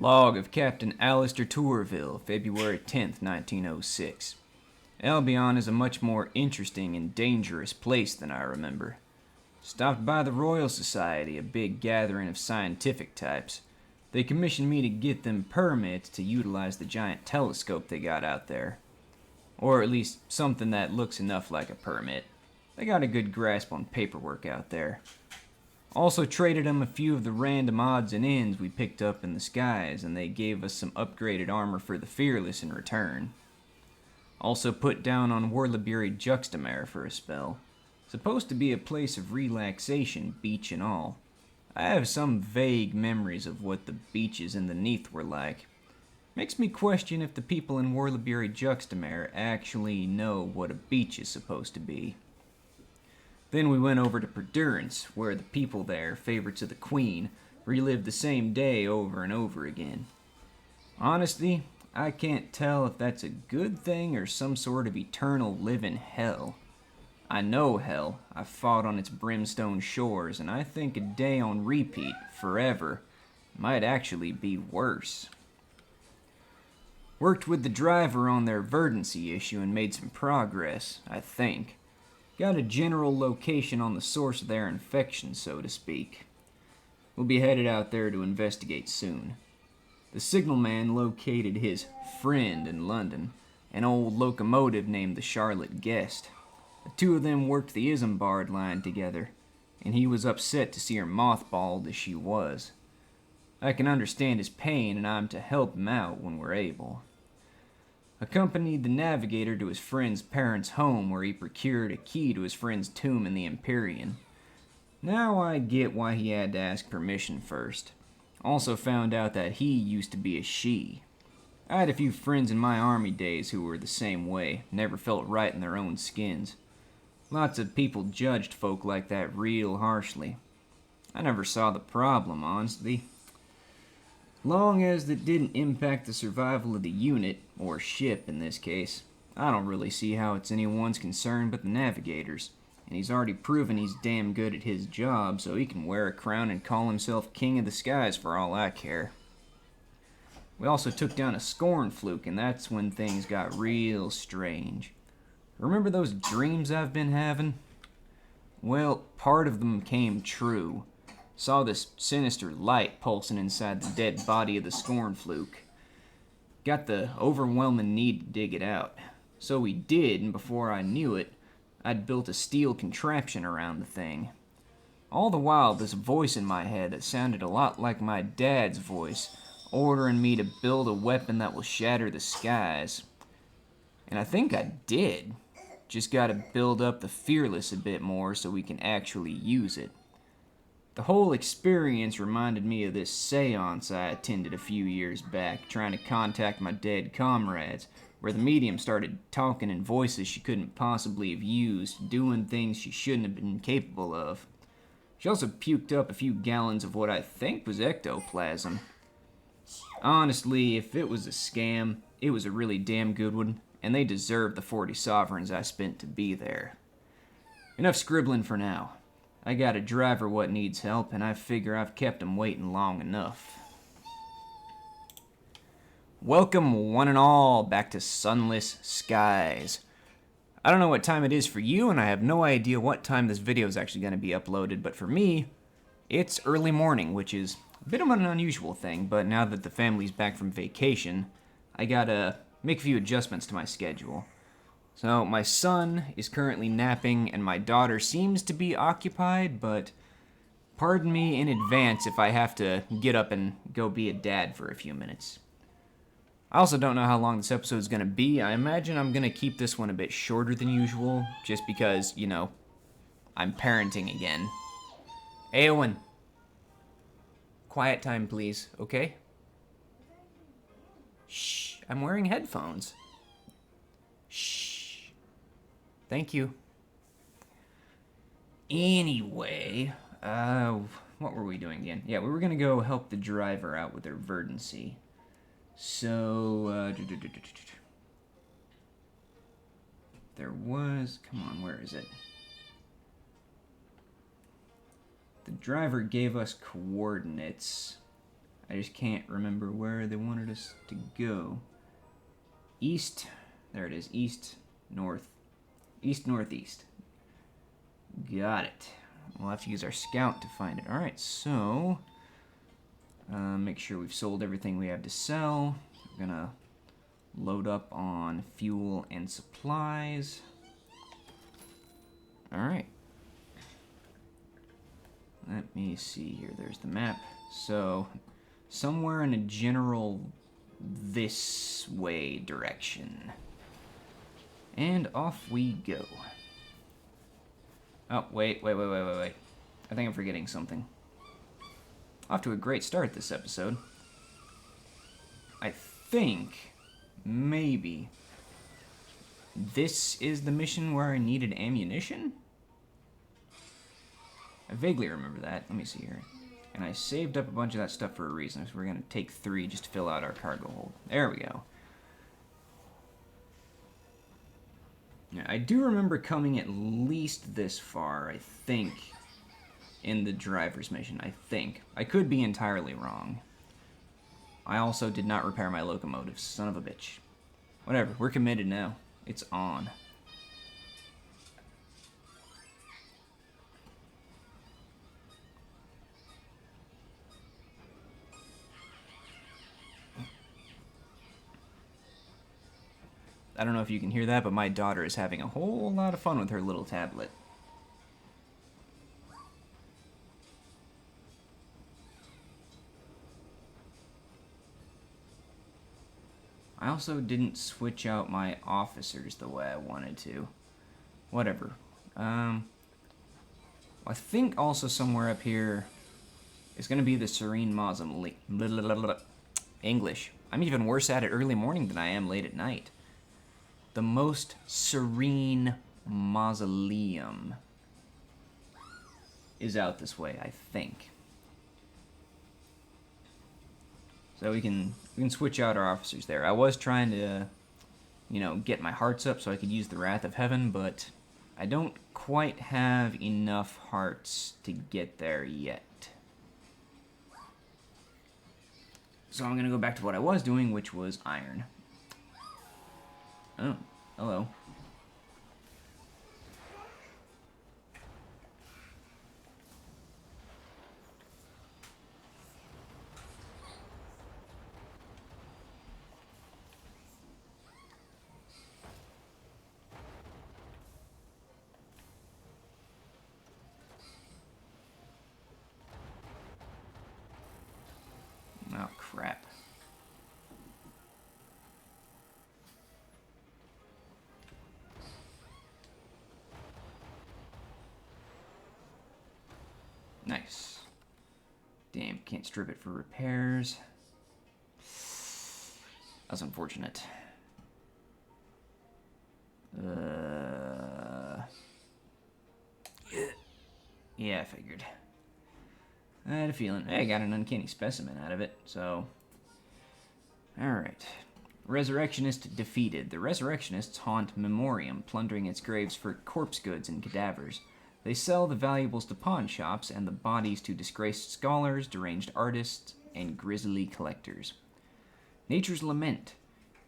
Log of Captain Alistair Tourville, February 10th, 1906. Albion is a much more interesting and dangerous place than I remember. Stopped by the Royal Society, a big gathering of scientific types. They commissioned me to get them permits to utilize the giant telescope they got out there. Or at least something that looks enough like a permit. They got a good grasp on paperwork out there. Also traded them a few of the random odds and ends we picked up in the skies, and they gave us some upgraded armor for the Fearless in return. Also put down on Warlebury Juxtamare for a spell. Supposed to be a place of relaxation, beach and all. I have some vague memories of what the beaches in the Neath were like. Makes me question if the people in Warlebury Juxtamare actually know what a beach is supposed to be. Then we went over to Perdurance, where the people there, favorites of the Queen, relived the same day over and over again. Honestly, I can't tell if that's a good thing or some sort of eternal living hell. I know hell. I've fought on its brimstone shores, and I think a day on repeat, forever, might actually be worse. Worked with the driver on their verdancy issue and made some progress, I think. Got a general location on the source of their infection, so to speak. We'll be headed out there to investigate soon. The signalman located his friend in London, an old locomotive named the Charlotte Guest. The two of them worked the Isambard line together, and he was upset to see her mothballed as she was. I can understand his pain, and I'm to help him out when we're able. Accompanied the navigator to his friend's parents' home, where he procured a key to his friend's tomb in the Empyrean. Now I get why he had to ask permission first. Also found out that he used to be a she. I had a few friends in my army days who were the same way, never felt right in their own skins. Lots of people judged folk like that real harshly. I never saw the problem, honestly. Long as it didn't impact the survival of the unit, or ship in this case, I don't really see how it's anyone's concern but the navigator's, and he's already proven he's damn good at his job, so he can wear a crown and call himself king of the skies for all I care. We also took down a scorn fluke, and that's when things got real strange. Remember those dreams I've been having? Well, part of them came true. Saw this sinister light pulsing inside the dead body of the scorn fluke. Got the overwhelming need to dig it out. So we did, and before I knew it, I'd built a steel contraption around the thing. All the while, this voice in my head that sounded a lot like my dad's voice, ordering me to build a weapon that will shatter the skies. And I think I did. Just gotta build up the Fearless a bit more so we can actually use it. The whole experience reminded me of this seance I attended a few years back, trying to contact my dead comrades, where the medium started talking in voices she couldn't possibly have used, doing things she shouldn't have been capable of. She also puked up a few gallons of what I think was ectoplasm. Honestly, if it was a scam, it was a really damn good one, and they deserved the 40 sovereigns I spent to be there. Enough scribbling for now. I got a driver what needs help, and I figure I've kept him waiting long enough. Welcome, one and all, back to Sunless Skies. I don't know what time it is for you, and I have no idea what time this video is actually going to be uploaded, but for me, it's early morning, which is a bit of an unusual thing, but now that the family's back from vacation, I gotta make a few adjustments to my schedule. So, my son is currently napping, and my daughter seems to be occupied, but pardon me in advance if I have to get up and go be a dad for a few minutes. I also don't know how long this episode is going to be. I imagine I'm going to keep this one a bit shorter than usual, just because, you know, I'm parenting again. Hey, Owen. Quiet time, please, okay? Shh, I'm wearing headphones. Shh. Thank you. Anyway, what were we doing again? Yeah, we were gonna go help the driver out with their verdancy. So, there was, come on, where is it? The driver gave us coordinates. I just can't remember where they wanted us to go. East. There it is. East, north. East, northeast. Got it. We'll have to use our scout to find it. Alright, so... make sure we've sold everything we have to sell. We're gonna load up on fuel and supplies. Alright. Let me see here. There's the map. So, somewhere in a general this way direction. And off we go. Oh, wait. I think I'm forgetting something. Off to a great start this episode. I think, maybe, this is the mission where I needed ammunition? I vaguely remember that. Let me see here. And I saved up a bunch of that stuff for a reason, so we're going to take 3 just to fill out our cargo hold. There we go. Yeah, I do remember coming at least this far, I think, in the driver's mission, I think. I could be entirely wrong. I also did not repair my locomotive, son of a bitch. Whatever, we're committed now. It's on. I don't know if you can hear that, but my daughter is having a whole lot of fun with her little tablet. I also didn't switch out my officers the way I wanted to. Whatever. I think also somewhere up here is going to be the Serene Mausoleum. English. I'm even worse at it early morning than I am late at night. The Most Serene Mausoleum is out this way, I think. So we can switch out our officers there. I was trying to, get my hearts up so I could use the Wrath of Heaven, but I don't quite have enough hearts to get there yet. So I'm going to go back to what I was doing, which was iron. Oh, hello. Oh, crap. Nice. Damn, can't strip it for repairs. That's unfortunate. Yeah, I figured. I had a feeling. Hey, I got an uncanny specimen out of it, so... Alright. Resurrectionist defeated. The Resurrectionists haunt Memoriam, plundering its graves for corpse goods and cadavers. They sell the valuables to pawn shops and the bodies to disgraced scholars, deranged artists, and grisly collectors. Nature's Lament.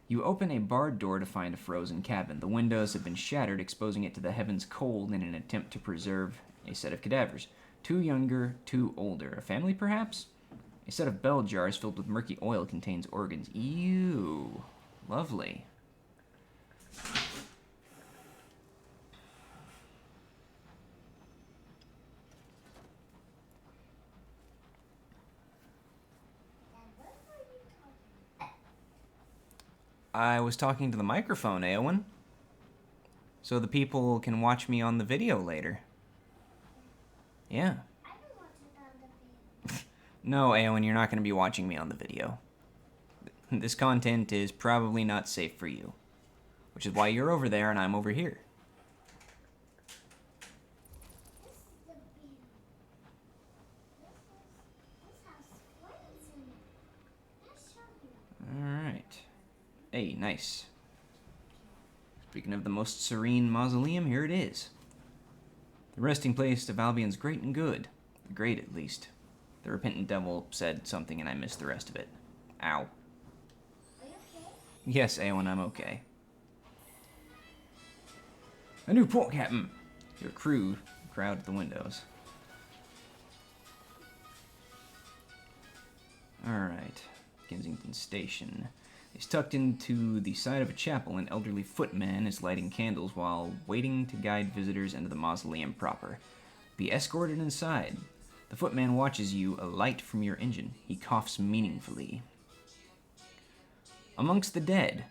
You open a barred door to find a frozen cabin. The windows have been shattered, exposing it to the heavens cold in an attempt to preserve a set of cadavers. 2 younger, 2 older. A family, perhaps? A set of bell jars filled with murky oil contains organs. Ew. Lovely. I was talking to the microphone, Eowyn. So the people can watch me on the video later. Yeah. No, Eowyn, you're not going to be watching me on the video. This content is probably not safe for you. Which is why you're over there and I'm over here. Alright. Hey, nice. Speaking of the Most Serene Mausoleum, here it is. The resting place of Albion's great and good. Great, at least. The repentant devil said something and I missed the rest of it. Ow. Are you okay? Yes, Aowen, I'm okay. A new port captain! Your crew crowd at the windows. Alright. Kensington Station. It's tucked into the side of a chapel. An elderly footman is lighting candles while waiting to guide visitors into the mausoleum proper. Be escorted inside. The footman watches you alight from your engine. He coughs meaningfully. Amongst the dead,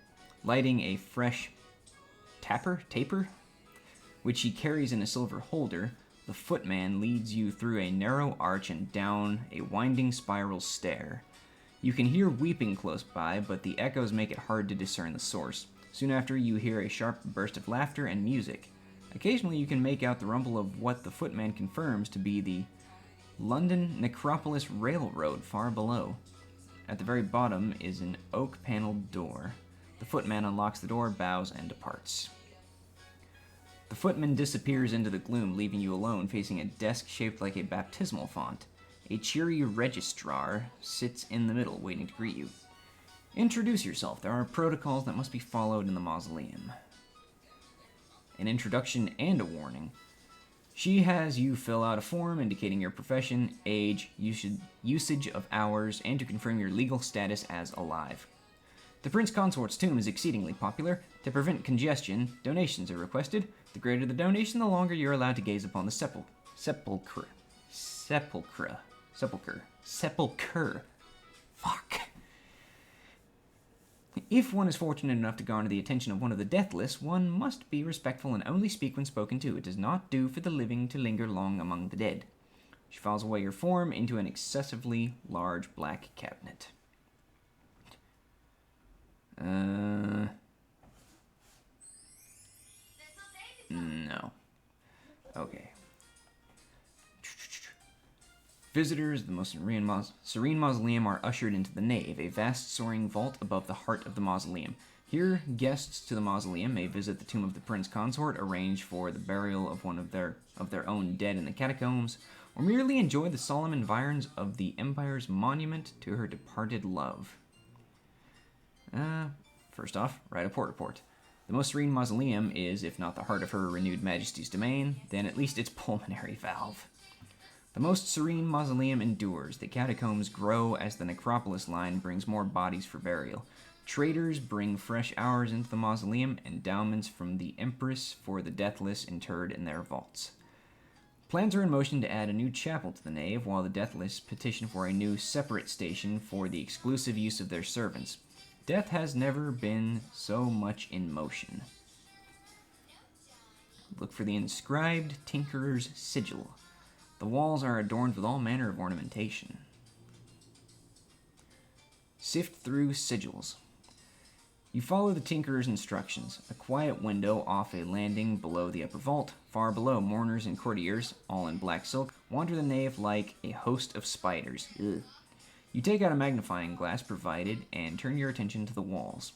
lighting a fresh taper, which he carries in a silver holder, the footman leads you through a narrow arch and down a winding spiral stair. You can hear weeping close by, but the echoes make it hard to discern the source. Soon after, you hear a sharp burst of laughter and music. Occasionally, you can make out the rumble of what the footman confirms to be the London Necropolis Railroad far below. At the very bottom is an oak-paneled door. The footman unlocks the door, bows, and departs. The footman disappears into the gloom, leaving you alone facing a desk shaped like a baptismal font. A cheery registrar sits in the middle, waiting to greet you. Introduce yourself. There are protocols that must be followed in the mausoleum. An introduction and a warning. She has you fill out a form indicating your profession, age, usage of hours, and to confirm your legal status as alive. The Prince Consort's tomb is exceedingly popular. To prevent congestion, donations are requested. The greater the donation, the longer you're allowed to gaze upon the sepulchre. Fuck. If one is fortunate enough to garner the attention of one of the deathless, one must be respectful and only speak when spoken to. It does not do for the living to linger long among the dead. She files away your form into an excessively large black cabinet. No. Okay. Visitors of the most serene mausoleum are ushered into the nave, a vast soaring vault above the heart of the mausoleum. Here, guests to the mausoleum may visit the tomb of the Prince Consort, arrange for the burial of one of their own dead in the catacombs, or merely enjoy the solemn environs of the Empire's monument to her departed love. First off, write a port report. The most serene mausoleum is, if not the heart of her renewed majesty's domain, then at least its pulmonary valve. The most serene mausoleum endures. The catacombs grow as the necropolis line brings more bodies for burial. Traders bring fresh hours into the mausoleum, endowments from the Empress for the deathless interred in their vaults. Plans are in motion to add a new chapel to the nave, while the deathless petition for a new separate station for the exclusive use of their servants. Death has never been so much in motion. Look for the inscribed Tinkerer's Sigil. The walls are adorned with all manner of ornamentation. Sift through sigils. You follow the Tinkerer's instructions. A quiet window off a landing below the upper vault. Far below, mourners and courtiers, all in black silk, wander the nave like a host of spiders. Ugh. You take out a magnifying glass provided and turn your attention to the walls.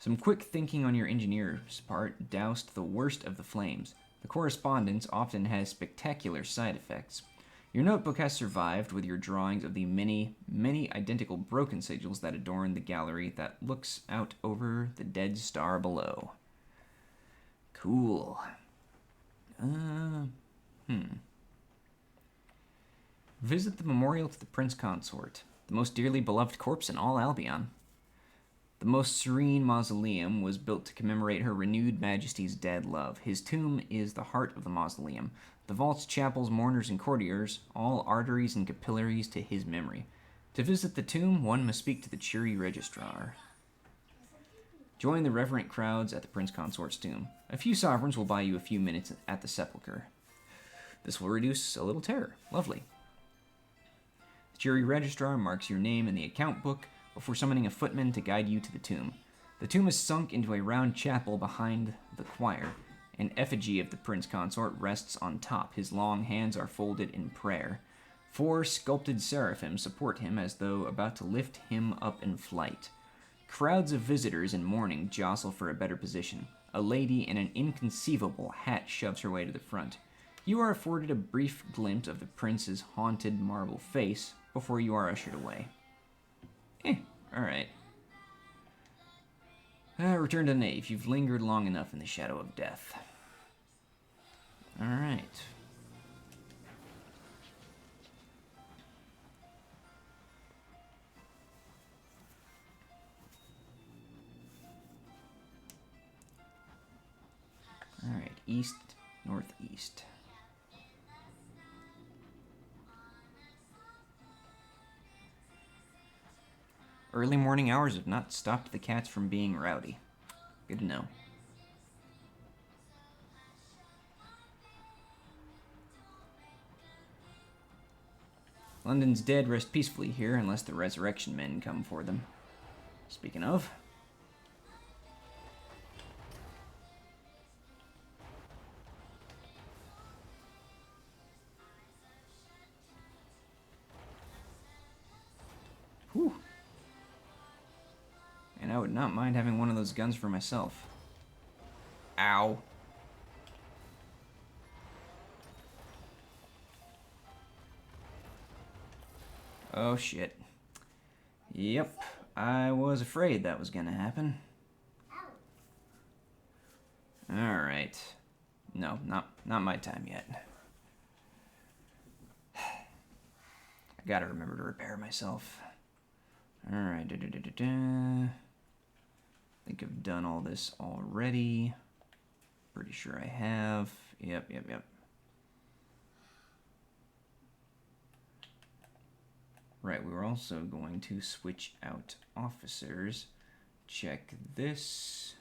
Some quick thinking on your engineer's part doused the worst of the flames. The correspondence often has spectacular side effects. Your notebook has survived with your drawings of the many, many identical broken sigils that adorn the gallery that looks out over the dead star below. Cool. Visit the memorial to the Prince Consort, the most dearly beloved corpse in all Albion. The most serene mausoleum was built to commemorate her renewed majesty's dead love. His tomb is the heart of the mausoleum. The vaults, chapels, mourners, and courtiers, all arteries and capillaries to his memory. To visit the tomb, one must speak to the cheery registrar. Join the reverent crowds at the Prince Consort's tomb. A few sovereigns will buy you a few minutes at the sepulchre. This will reduce a little terror. Lovely. The cheery registrar marks your name in the account book before summoning a footman to guide you to the tomb. The tomb is sunk into a round chapel behind the choir. An effigy of the Prince Consort rests on top. His long hands are folded in prayer. 4 sculpted seraphim support him as though about to lift him up in flight. Crowds of visitors in mourning jostle for a better position. A lady in an inconceivable hat shoves her way to the front. You are afforded a brief glimpse of the prince's haunted marble face before you are ushered away. Alright. Return to the nave. You've lingered long enough in the shadow of death. Alright. Alright, east, northeast. Early morning hours have not stopped the cats from being rowdy. Good to know. London's dead rest peacefully here unless the resurrection men come for them. Speaking of... Whew. And I would not mind having one of those guns for myself. Ow. Oh shit. Yep, I was afraid that was gonna happen. Alright. No, not my time yet. I gotta remember to repair myself. Alright, I think I've done all this already. Pretty sure I have. Yep. Right, we were also going to switch out officers. Check this.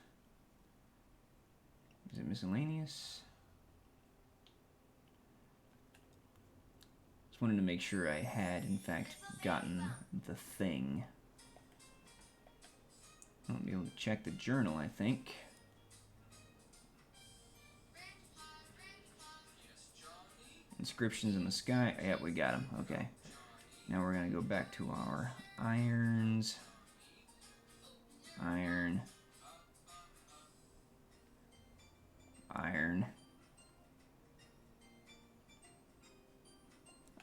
Is it miscellaneous? Just wanted to make sure I had, in fact, gotten the thing. I'll be able to check the journal, I think. Inscriptions in the sky. Yep, we got them. Okay. Now we're going to go back to our irons. Iron. Iron.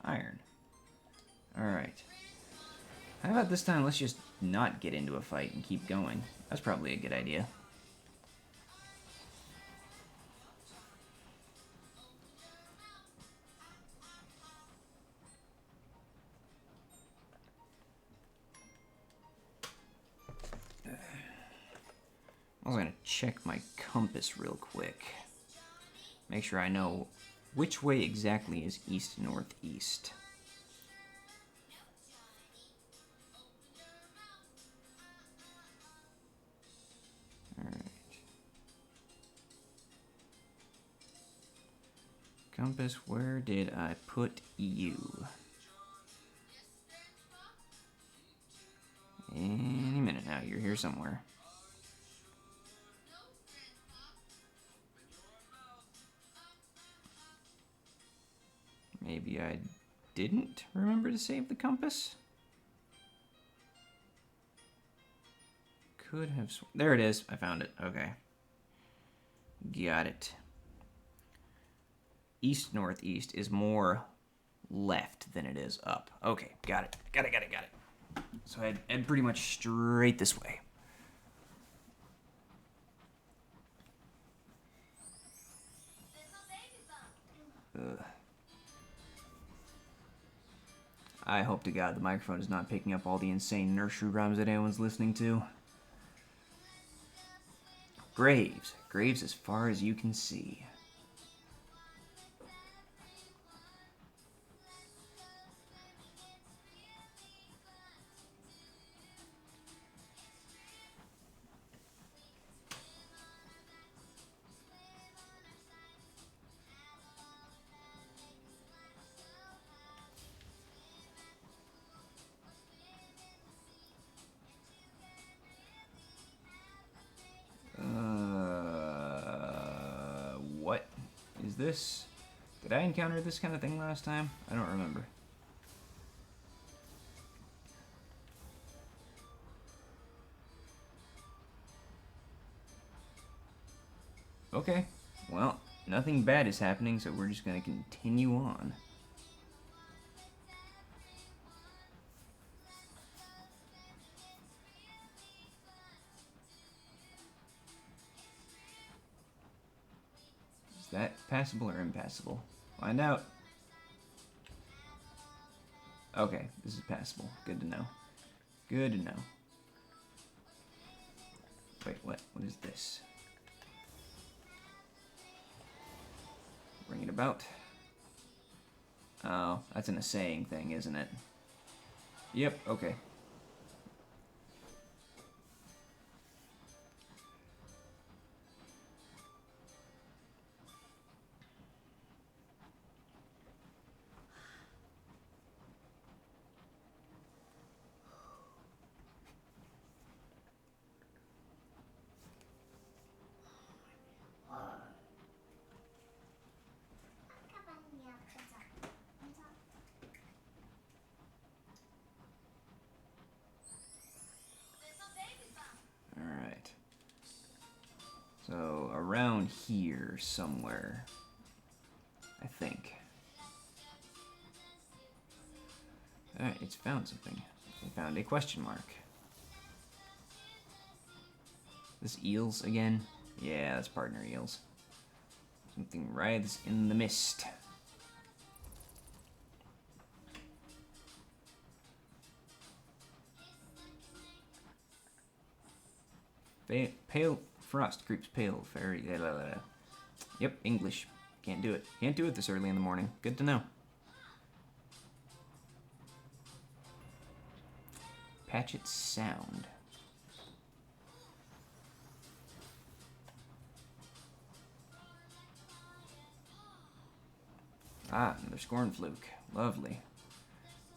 Iron. Alright. How about this time, let's just not get into a fight and keep going. That's probably a good idea. I was going to check my compass real quick. Make sure I know which way exactly is east-northeast. Alright. Compass, where did I put you? Any minute now, you're here somewhere. Maybe I didn't remember to save the compass? Could have... There it is. I found it. Okay. Got it. East-northeast is more left than it is up. Okay, got it. Got it. So I'd head pretty much straight this way. Ugh. I hope to God the microphone is not picking up all the insane nursery rhymes that anyone's listening to. Graves. Graves as far as you can see. What is this? Did I encounter this kind of thing last time? I don't remember. Okay, well, nothing bad is happening, so we're just going to continue on. Is that passable or impassable? Find out. Okay, this is passable. Good to know. Good to know. Wait, what? What is this? Bring it about. Oh, that's an assaying thing, isn't it? Yep, okay. Alright. So, around here somewhere. I think. Alright, it's found something. We found a question mark. This eels again? Yeah, that's partner eels. Something writhes in the mist. Pale frost creeps pale fairy. Yep, English. Can't do it. Can't do it this early in the morning. Good to know. Patchet Sound. Ah, another Scorn Fluke. Lovely.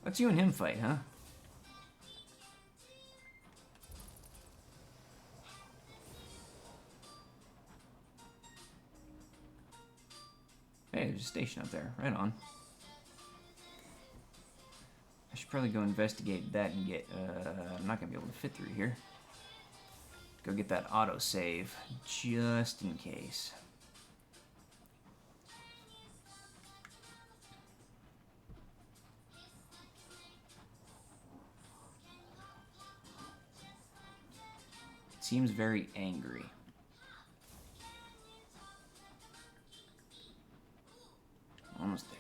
Let's you and him fight, huh? Hey, there's a station up there. Right on. I should probably go investigate that and get... I'm not going to be able to fit through here. Go get that autosave, just in case. It seems very angry. Almost there.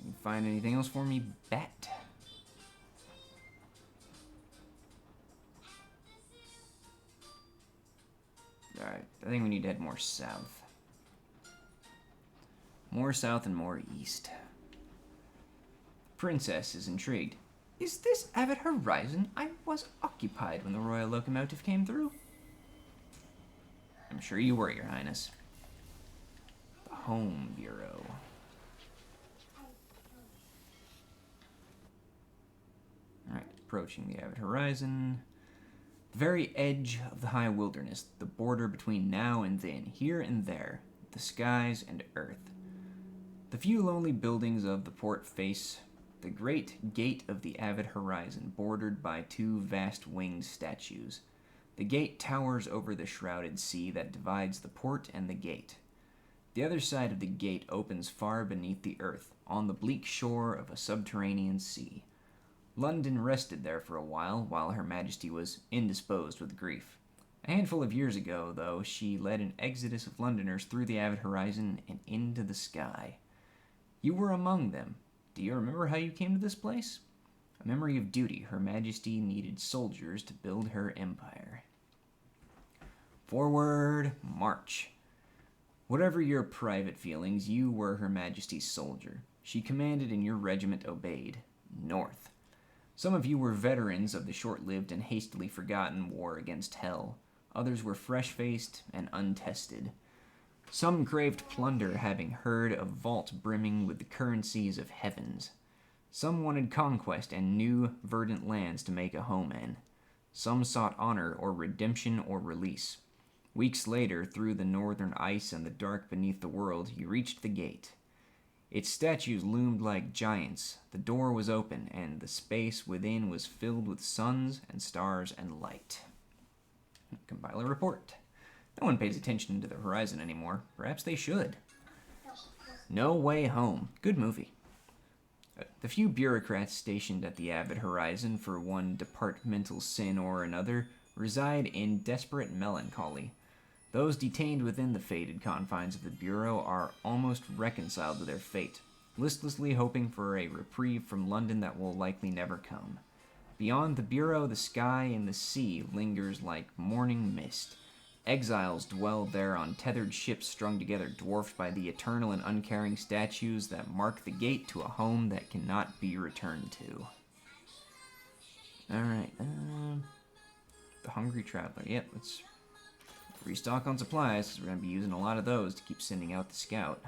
You find anything else for me, bat? Alright, I think we need to head more south. More south and more east. Princess is intrigued. Is this Avid Horizon? I was occupied when the Royal Locomotive came through. I'm sure you were, Your Highness. The Home Bureau. Alright, approaching the Avid Horizon. The very edge of the high wilderness, the border between now and then, here and there, the skies and earth. The few lonely buildings of the port face the great gate of the Avid Horizon, bordered by two vast winged statues. The gate towers over the shrouded sea that divides the port and the gate. The other side of the gate opens far beneath the earth, on the bleak shore of a subterranean sea. London rested there for a while Her Majesty was indisposed with grief. A handful of years ago, though, she led an exodus of Londoners through the Avid Horizon and into the sky. You were among them. Do you remember how you came to this place? A memory of duty. Her Majesty needed soldiers to build her empire. Forward, march. Whatever your private feelings, you were Her Majesty's soldier. She commanded and your regiment obeyed. North. Some of you were veterans of the short-lived and hastily forgotten war against Hell. Others were fresh-faced and untested. Some craved plunder, having heard of vault brimming with the currencies of heavens. Some wanted conquest and new, verdant lands to make a home in. Some sought honor or redemption or release. Weeks later, through the northern ice and the dark beneath the world, you reached the gate. Its statues loomed like giants. The door was open, and the space within was filled with suns and stars and light. Compile a report. No one pays attention to the horizon anymore. Perhaps they should. No Way Home. Good movie. The few bureaucrats stationed at the avid horizon for one departmental sin or another reside in desperate melancholy. Those detained within the fated confines of the Bureau are almost reconciled to their fate, listlessly hoping for a reprieve from London that will likely never come. Beyond the Bureau, the sky and the sea lingers like morning mist. Exiles dwell there on tethered ships strung together, dwarfed by the eternal and uncaring statues that mark the gate to a home that cannot be returned to. Alright, the Hungry Traveler. Yep, let's restock on supplies, because we're going to be using a lot of those to keep sending out the scout.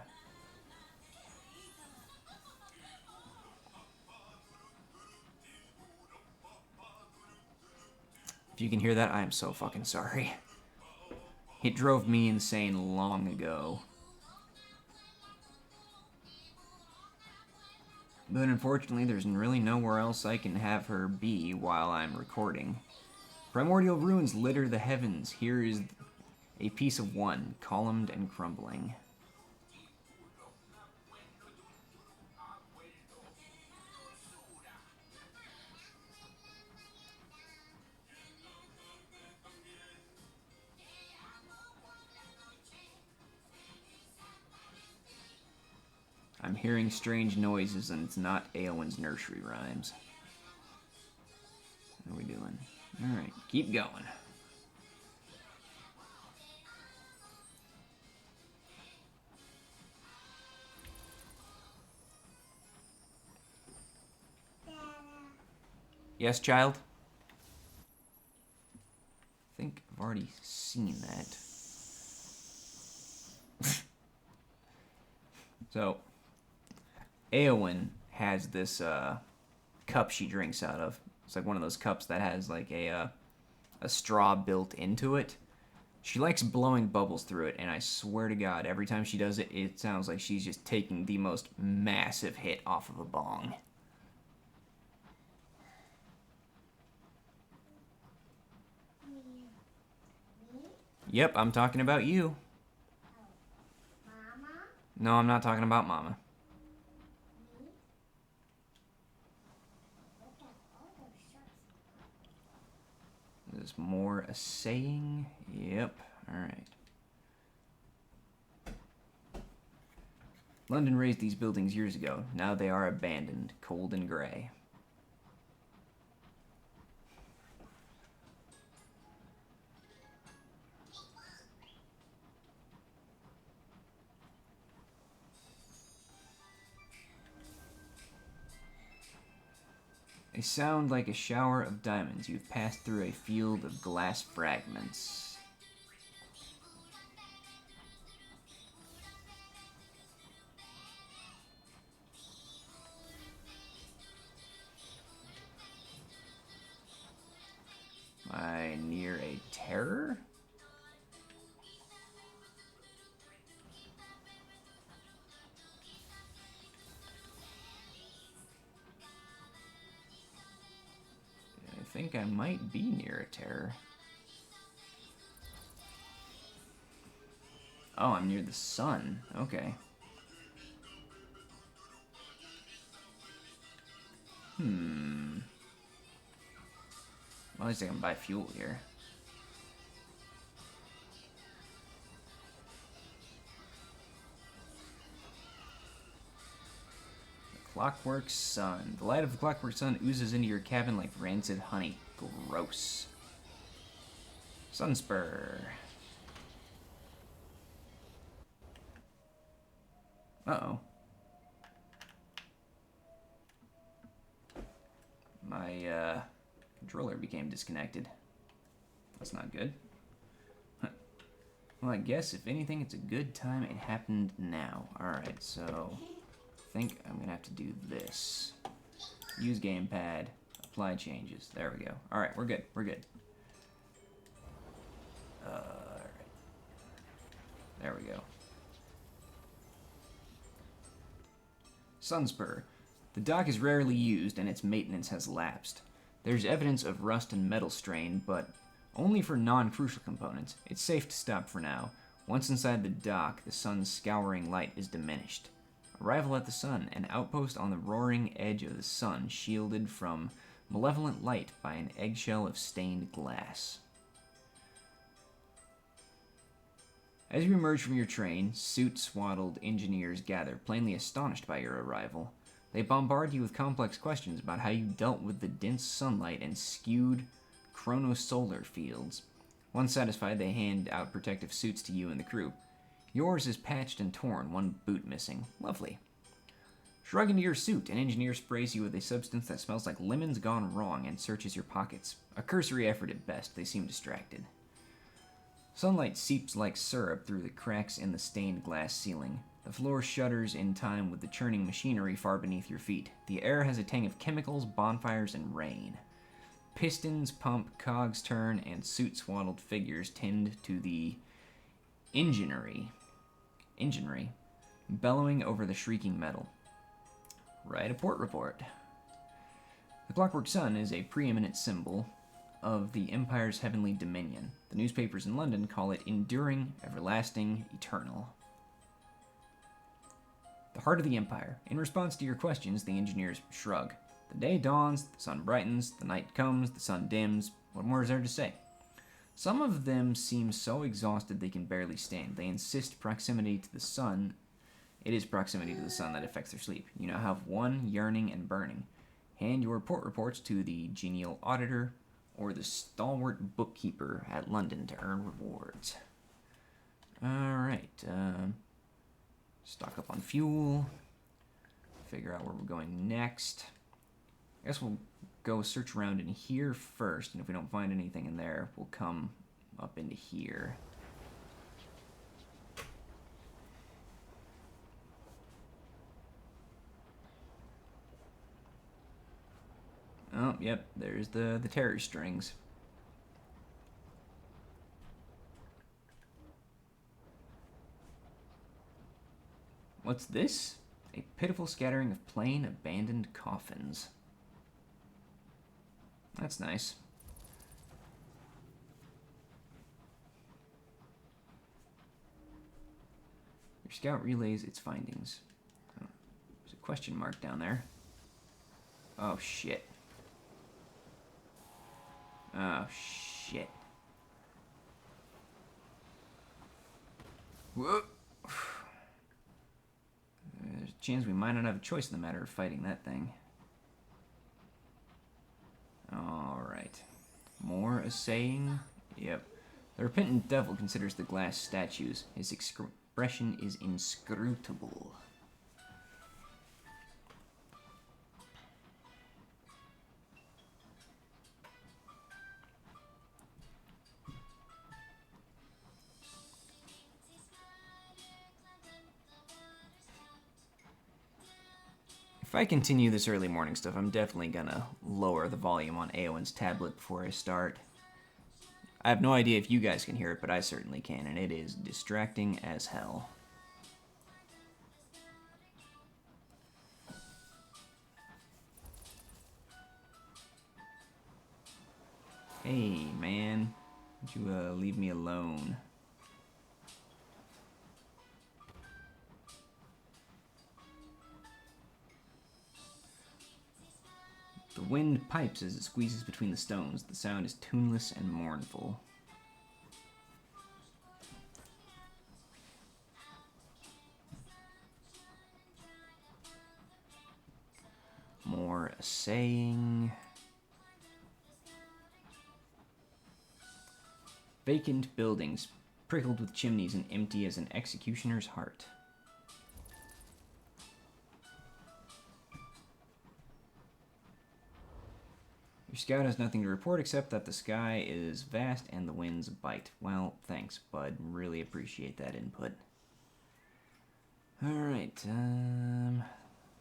If you can hear that, I am so fucking sorry. It drove me insane long ago. But unfortunately, there's really nowhere else I can have her be while I'm recording. Primordial ruins litter the heavens. Here is a piece of one, columned and crumbling. I'm hearing strange noises, and it's not Eowyn's nursery rhymes. What are we doing? Alright, keep going. Yes, child? I think I've already seen that. So, Eowyn has this cup she drinks out of. It's like one of those cups that has like a straw built into it. She likes blowing bubbles through it, and I swear to God, every time she does it, it sounds like she's just taking the most massive hit off of a bong. Yep, I'm talking about you. Mama? No, I'm not talking about Mama. Me? Look at all those sharks. There's more a saying. Yep, alright. London raised these buildings years ago. Now they are abandoned, cold and gray. A sound like a shower of diamonds. You've passed through a field of glass fragments. Am I near a terror? I think I might be near a terror. Oh, I'm near the sun. Okay. Well, at least I can buy fuel here. Clockwork Sun. The light of the Clockwork Sun oozes into your cabin like rancid honey. Gross. Sunspur. Uh-oh. My, controller became disconnected. That's not good. Well, I guess, if anything, it's a good time it happened now. Alright, so I think I'm gonna have to do this. Use gamepad. Apply changes. There we go. Alright, we're good. We're good. Alright. There we go. Sunspur. The dock is rarely used and its maintenance has lapsed. There's evidence of rust and metal strain, but Only for non-crucial components. It's safe to stop for now. Once inside the dock, the sun's scouring light is diminished. Arrival at the sun, an outpost on the roaring edge of the sun, shielded from malevolent light by an eggshell of stained glass. As you emerge from your train, suit-swaddled engineers gather, plainly astonished by your arrival. They bombard you with complex questions about how you dealt with the dense sunlight and skewed chronosolar fields. Once satisfied, they hand out protective suits to you and the crew. Yours is patched and torn, one boot missing. Lovely. Shrug into your suit, an engineer sprays you with a substance that smells like lemons gone wrong and searches your pockets. A cursory effort at best, they seem distracted. Sunlight seeps like syrup through the cracks in the stained glass ceiling. The floor shudders in time with the churning machinery far beneath your feet. The air has a tang of chemicals, bonfires, and rain. Pistons pump, cogs turn, and suit-swaddled figures tend to the enginery, bellowing over the shrieking metal. Write a port report. The clockwork sun is a preeminent symbol of the Empire's heavenly dominion. The newspapers in London call it enduring, everlasting, eternal. The heart of the Empire. In response to your questions, the engineers shrug. The day dawns, the sun brightens, the night comes, the sun dims. What more is there to say? Some of them seem so exhausted they can barely stand. They insist proximity to the sun. It is proximity to the sun that affects their sleep. You now have one yearning and burning. Hand your port reports to the genial auditor or the stalwart bookkeeper at London to earn rewards. Alright, stock up on fuel. Figure out where we're going next. I guess we'll go search around in here first, and if we don't find anything in there, we'll come up into here. Oh, yep, there's the terror strings. What's this? A pitiful scattering of plain, abandoned coffins. That's nice. Your scout relays its findings. Oh, there's a question mark down there. Oh, shit. Oh, shit. Whoa. There's a chance we might not have a choice in the matter of fighting that thing. Alright. More assaying? Yep. The repentant devil considers the glass statues. His expression is inscrutable. If I continue this early morning stuff, I'm definitely gonna lower the volume on Aowen's tablet before I start. I have no idea if you guys can hear it, but I certainly can, and it is distracting as hell. Hey, man. Why don't you leave me alone? The wind pipes as it squeezes between the stones. The sound is tuneless and mournful. More assaying. Vacant buildings, prickled with chimneys and empty as an executioner's heart. Your scout has nothing to report except that the sky is vast and the winds bite. Well, thanks, bud. Really appreciate that input. Alright,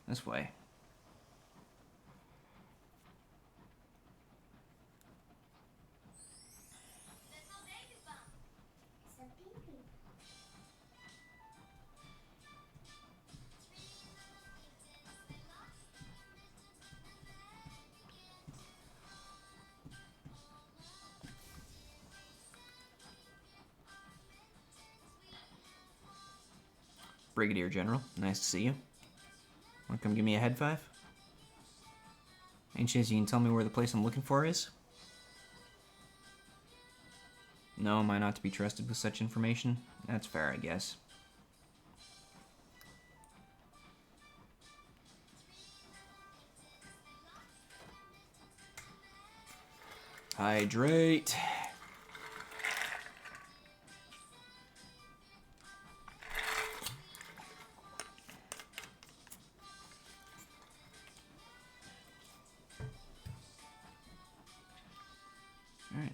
this way. Brigadier General, nice to see you. Want to come give me a head five? Any chance you can tell me where the place I'm looking for is? No, am I not to be trusted with such information? That's fair, I guess. Hydrate. Alright,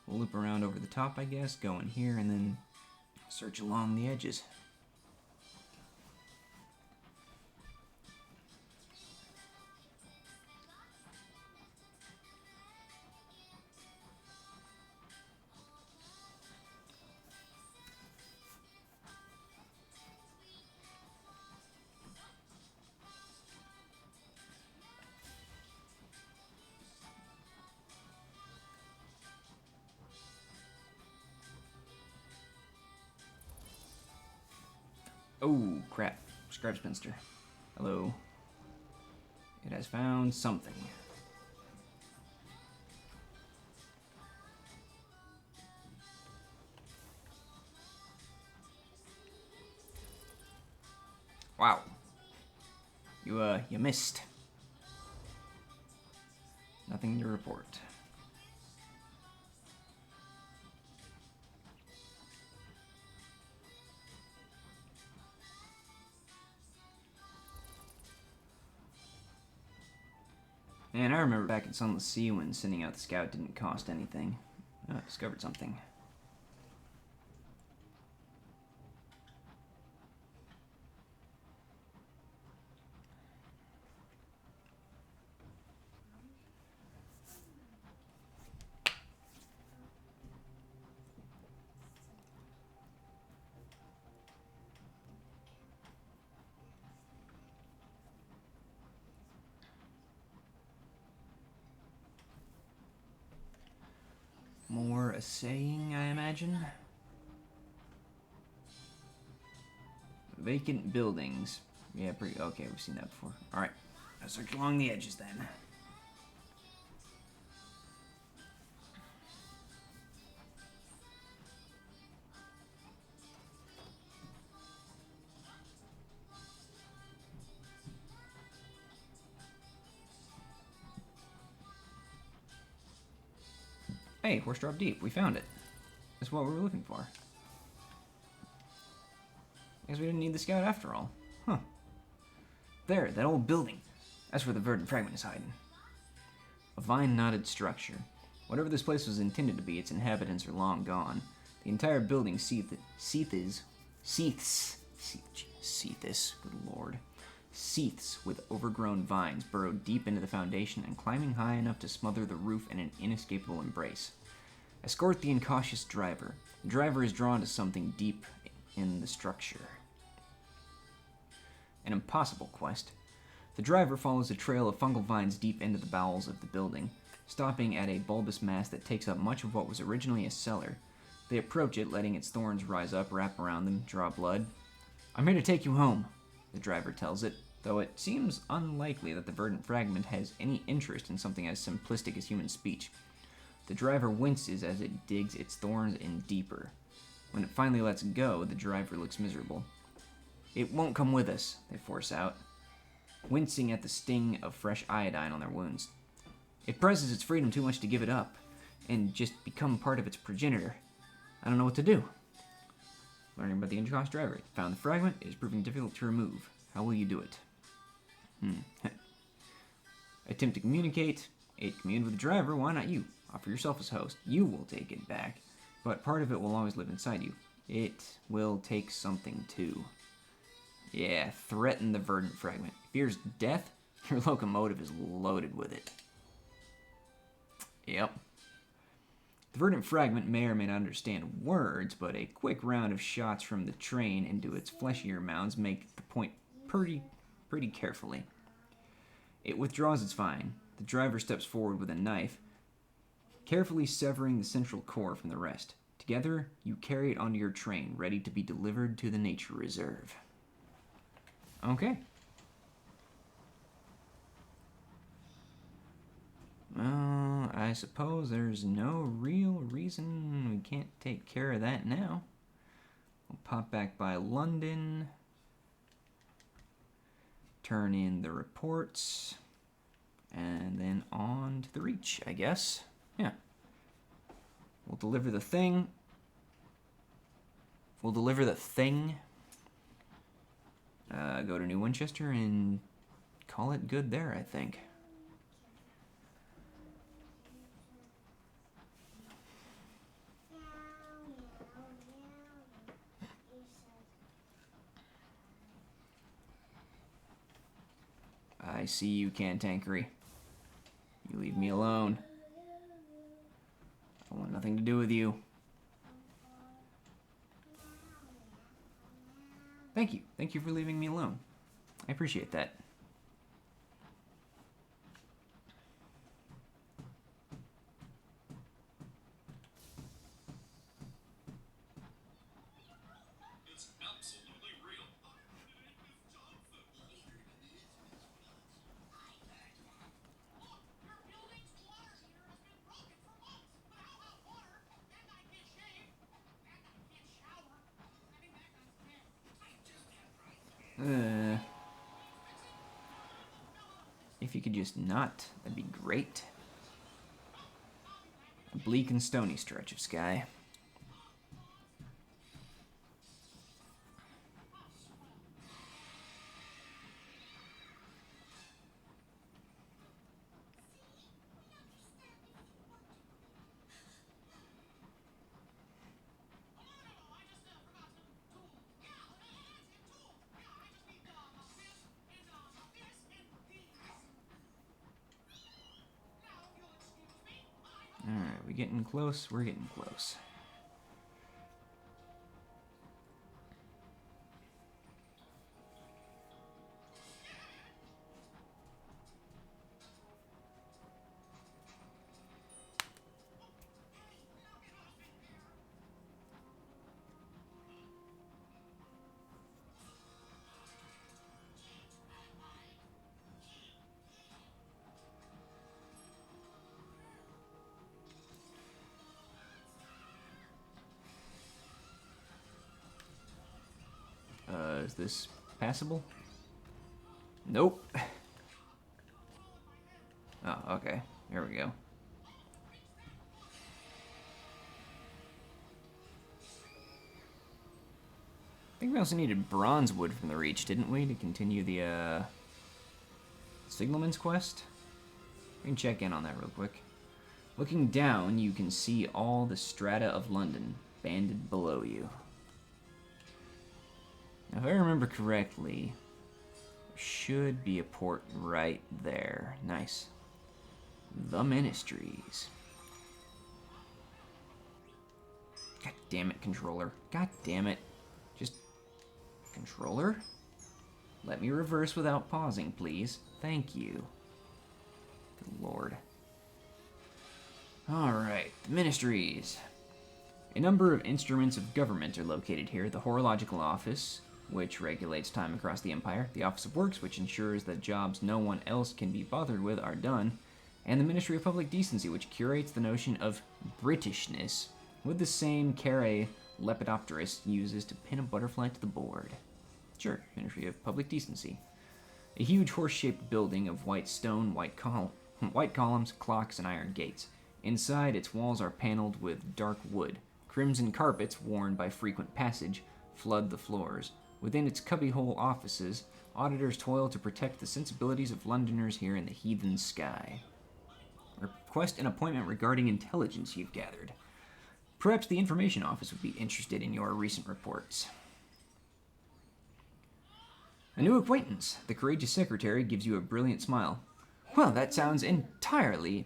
we'll loop around over the top, I guess, go in here, and then search along the edges. Oh, crap. Scribe Spinster. Hello. It has found something. Wow. You missed. Nothing to report. Man, I remember back at Sunless Sea when sending out the scout didn't cost anything. I discovered something. More assaying, I imagine. Vacant buildings. Yeah, pretty okay, we've seen that before. Alright, let's search along the edges then. Hey, horse drop deep. We found it. That's what we were looking for. Guess we didn't need the scout after all. Huh. There, that old building. That's where the verdant fragment is hiding. A vine-knotted structure. Whatever this place was intended to be, its inhabitants are long gone. The entire building seeths, good lord. Seeths with overgrown vines burrowed deep into the foundation and climbing high enough to smother the roof in an inescapable embrace. Escort the incautious driver. The driver is drawn to something deep in the structure. An impossible quest. The driver follows a trail of fungal vines deep into the bowels of the building, stopping at a bulbous mass that takes up much of what was originally a cellar. They approach it, letting its thorns rise up, wrap around them, draw blood. "I'm here to take you home," the driver tells it, though it seems unlikely that the verdant fragment has any interest in something as simplistic as human speech. The driver winces as it digs its thorns in deeper. When it finally lets go, the driver looks miserable. "It won't come with us," they force out, wincing at the sting of fresh iodine on their wounds. "It prizes its freedom too much to give it up, and just become part of its progenitor. I don't know what to do." Learning about the incautious driver. Found the fragment. It is proving difficult to remove. How will you do it? Attempt to communicate. Commune with the driver. Why not you? Offer yourself as host. You will take it back, but part of it will always live inside you. It will take something too. Yeah, threaten the verdant fragment. Fears death? Your locomotive is loaded with it. Yep. The verdant fragment may or may not understand words, but a quick round of shots from the train into its fleshier mounds make the point pretty carefully. It withdraws its vine. The driver steps forward with a knife, carefully severing the central core from the rest. Together, you carry it onto your train, ready to be delivered to the nature reserve. Okay. Well, I suppose there's no real reason we can't take care of that now. We'll pop back by London, turn in the reports, and then on to the Reach, I guess. Yeah. We'll deliver the thing. Go to New Winchester and call it good there, I think. I see you, Cantankery. You leave me alone. I want nothing to do with you. Thank you. Thank you for leaving me alone. I appreciate that. It's absolutely real. Look, your building's water heater has been broken for months, but I'll have water, and I can shave, and I can shower. Setting back on 10. I just can't write. If you could just not, that'd be great. A bleak and stony stretch of sky. Alright, we getting close? We're getting close. Is this passable? Nope. Oh, okay. There we go. I think we also needed bronze wood from the Reach, didn't we, to continue the Signalman's quest? We can check in on that real quick. Looking down, you can see all the strata of London banded below you. Now, if I remember correctly, there should be a port right there. Nice. The Ministries. God damn it, controller. God damn it. Just... Controller? Let me reverse without pausing, please. Thank you. Good lord. Alright, the Ministries. A number of instruments of government are located here. The Horological Office, which regulates time across the Empire. The Office of Works, which ensures that jobs no one else can be bothered with are done. And the Ministry of Public Decency, which curates the notion of Britishness with the same care Lepidopterist uses to pin a butterfly to the board. Sure, Ministry of Public Decency. A huge horse-shaped building of white stone, white columns, clocks, and iron gates. Inside, its walls are paneled with dark wood. Crimson carpets, worn by frequent passage, flood the floors. Within its cubbyhole offices, auditors toil to protect the sensibilities of Londoners here in the heathen sky. Request an appointment regarding intelligence you've gathered. Perhaps the Information Office would be interested in your recent reports. A new acquaintance. The courageous secretary gives you a brilliant smile. Well, that sounds entirely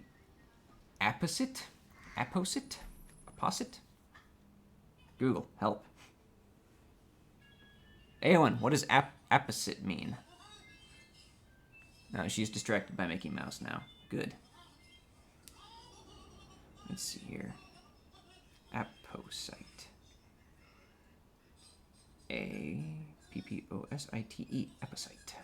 apposite? Apposite? Apposite? Google, help. Aowen, what does apposite mean? No, she's distracted by Mickey Mouse now. Good. Let's see here. Apposite. A-P-P-O-S-I-T-E. Apposite.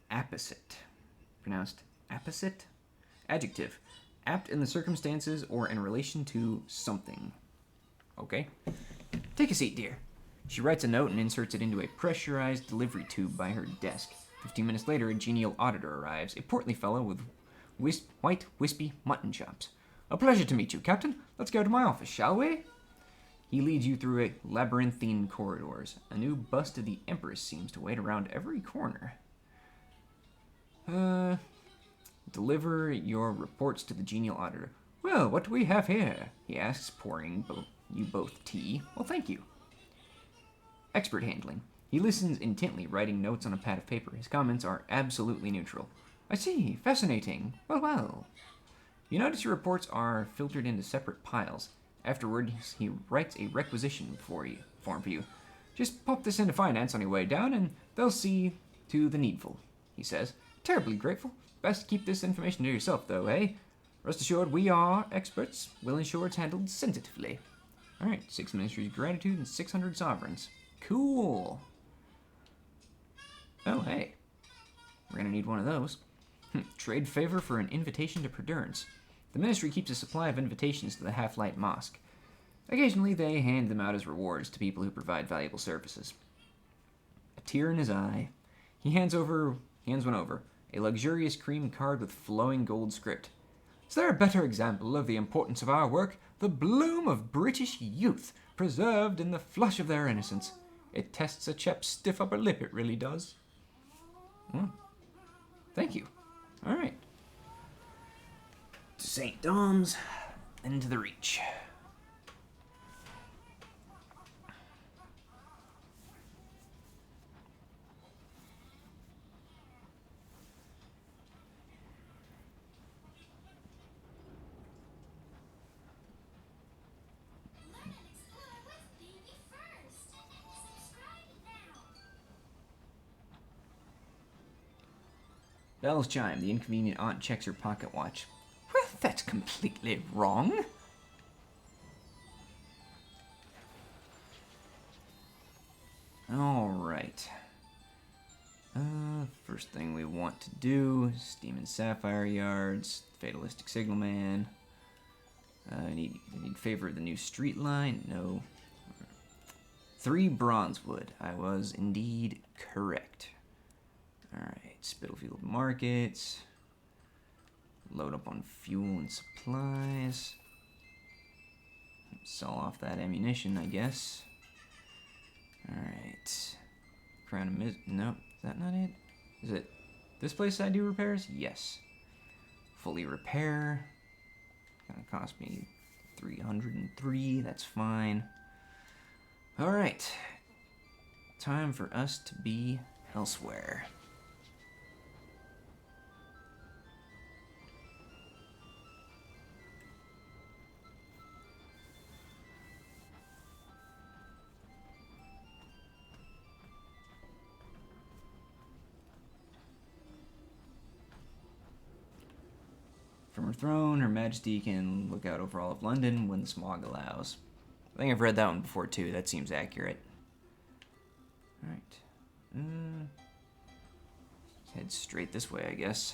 Apposite. Pronounced apposite? Adjective. Apt in the circumstances or in relation to something. Okay. Take a seat, dear. She writes a note and inserts it into a pressurized delivery tube by her desk. 15 minutes later, a genial auditor arrives, a portly fellow with white, wispy mutton chops. A pleasure to meet you, Captain. Let's go to my office, shall we? He leads you through a labyrinthine corridors. A new bust of the Empress seems to wait around every corner. Deliver your reports to the genial auditor. Well, what do we have here? He asks, pouring you both tea. Well, thank you. Expert handling. He listens intently, writing notes on a pad of paper. His comments are absolutely neutral. I see. Fascinating. Well, well. You notice your reports are filtered into separate piles. Afterwards, he writes a requisition form for you. Just pop this into finance on your way down, and they'll see to the needful, he says. Terribly grateful. Best keep this information to yourself, though, eh? Rest assured, we are experts. Will ensure it's handled sensitively. All right, 6 ministries of gratitude and 600 sovereigns. Cool. Oh, hey. We're going to need one of those. Trade favor for an invitation to Perdurance. The ministry keeps a supply of invitations to the Half-Light Mosque. Occasionally, they hand them out as rewards to people who provide valuable services. A tear in his eye. He hands one over. A luxurious cream card with flowing gold script. Is there a better example of the importance of our work? The bloom of British youth, preserved in the flush of their innocence. It tests a chap's stiff upper lip, it really does. Thank you. All right. To St. Dom's, into the Reach. Learn and explore with Baby First. Subscribe now. Bells chime. The inconvenient aunt checks her pocket watch. Well, that's completely wrong. All right. First thing we want to do, Steam and Sapphire Yards, Fatalistic Signalman. I need favor of the new street line. No. 3 Bronzewood. I was indeed correct. Alright, Spitalfield Markets. Load up on fuel and supplies. Sell off that ammunition, I guess. Alright. Crown of nope, is that not it? Is it this place I do repairs? Yes. Fully repair. Gonna cost me 303, that's fine. Alright. Time for us to be elsewhere. From her throne, Her Majesty can look out over all of London when the smog allows. I think I've read that one before too. That seems accurate. Alright. Head straight this way, I guess.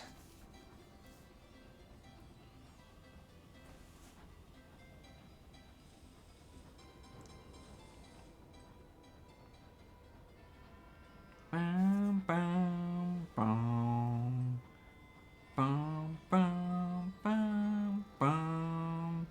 Bum, bum, bum. Bum, bum, bum, bum.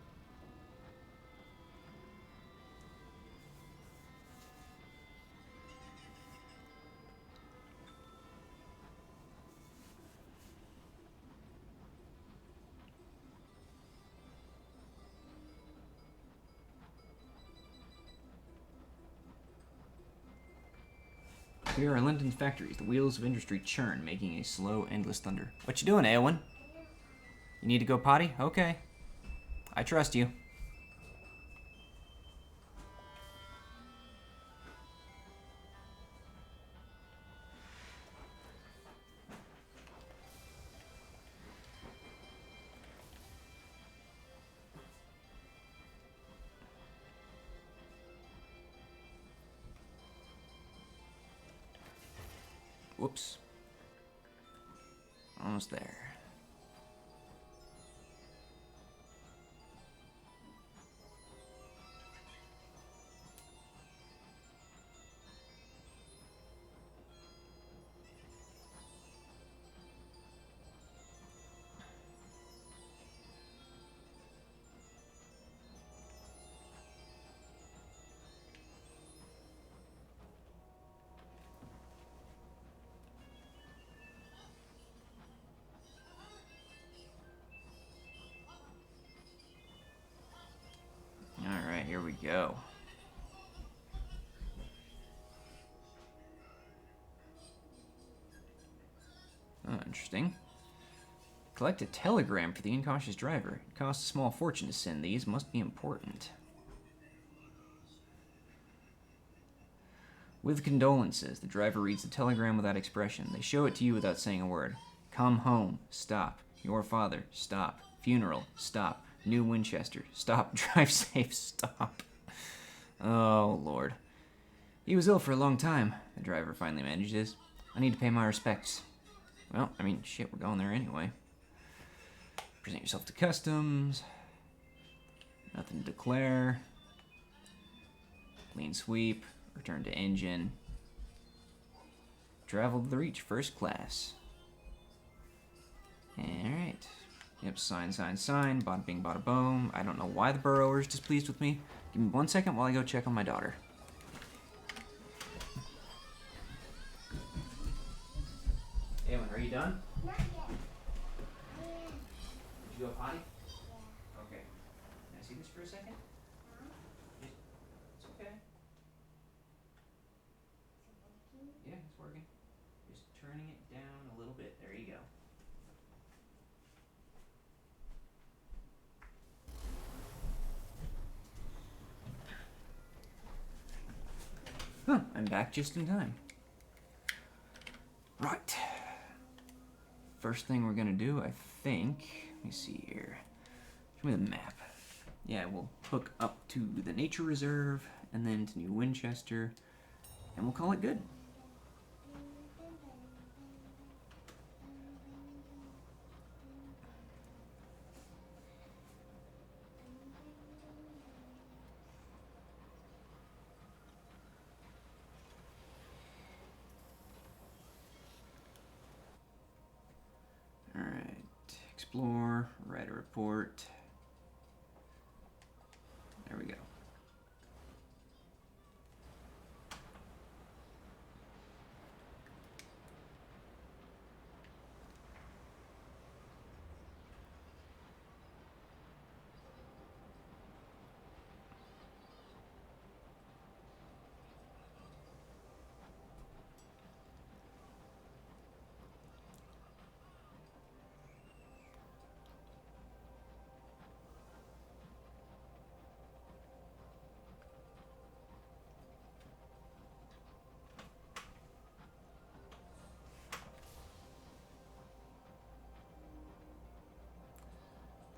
Here are London's factories. The wheels of industry churn, making a slow, endless thunder. What you doing, Eowyn? You need to go potty? Okay. I trust you. Whoops. Almost there. Alright, here we go. Oh, interesting. Collect a telegram for the incautious driver. It costs a small fortune to send these. Must be important. With condolences, the driver reads the telegram without expression. They show it to you without saying a word. Come home. Stop. Your father. Stop. Funeral. Stop. New Winchester. Stop. Drive safe. Stop. Oh, Lord. He was ill for a long time, the driver finally manages. I need to pay my respects. Well, I mean, shit, we're going there anyway. Present yourself to customs. Nothing to declare. Clean sweep. Return to engine. Travel to the Reach, first class. Alright. Yep, sign. Bada bing, bada boom. I don't know why the burrower is displeased with me. Give me 1 second while I go check on my daughter. Ewan, are you done? Not yet. Did you go potty? Yeah. Okay. Can I see this for a second? It's okay. Yeah, it's working. Just turning it down a little bit. There you go. Huh, I'm back just in time. Right. First thing we're gonna do, I think, let me see here. Show me the map. Yeah, we'll hook up to the nature reserve and then to New Winchester, and we'll call it good. Alright, explore, write a report. There we go.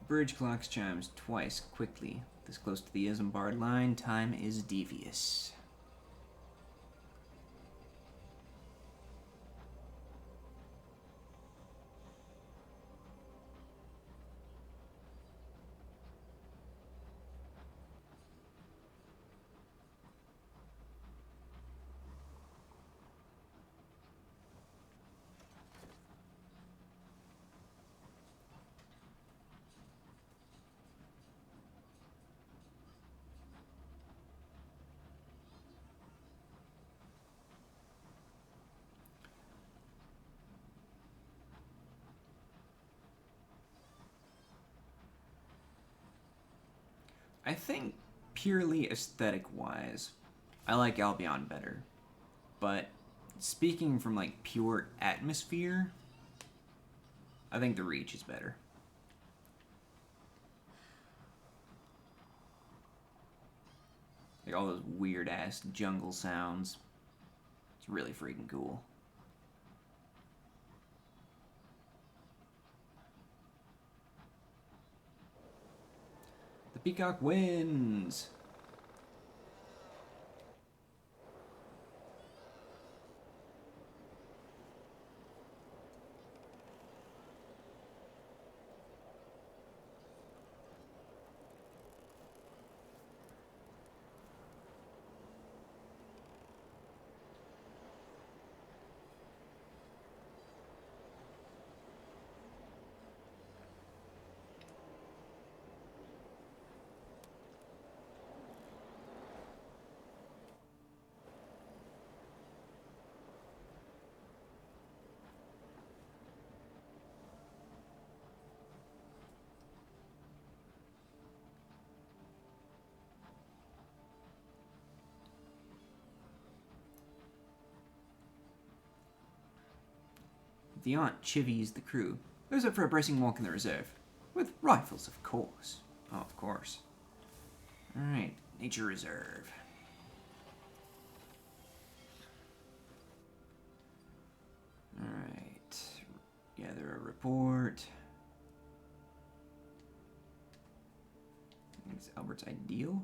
Bridge clocks chimes twice quickly. This close to the Isambard line, time is devious. I think purely aesthetic-wise, I like Albion better. But speaking from like pure atmosphere, I think the Reach is better. Like all those weird ass jungle sounds. It's really freaking cool. The Peacock wins! The aunt chivies the crew. Goes up for a bracing walk in the reserve. With rifles, of course. Oh, of course. Alright, nature reserve. Alright. Gather a report. I think it's Albert's ideal.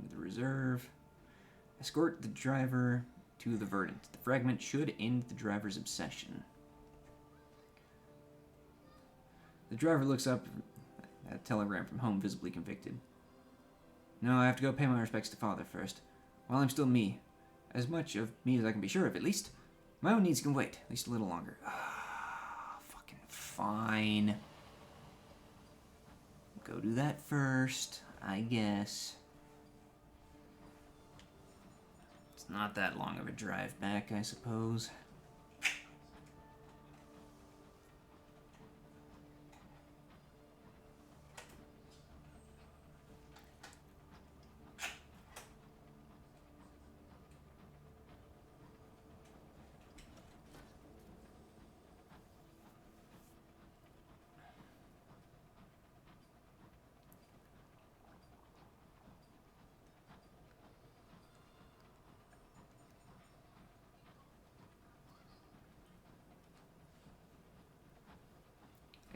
Into the reserve. Escort the driver to the verdant. The fragment should end the driver's obsession. The driver looks up at a telegram from home, visibly convicted. No, I have to go pay my respects to father first. While I'm still me. As much of me as I can be sure of, at least. My own needs can wait, at least a little longer. Fucking fine. Go do that first, I guess. It's not that long of a drive back, I suppose.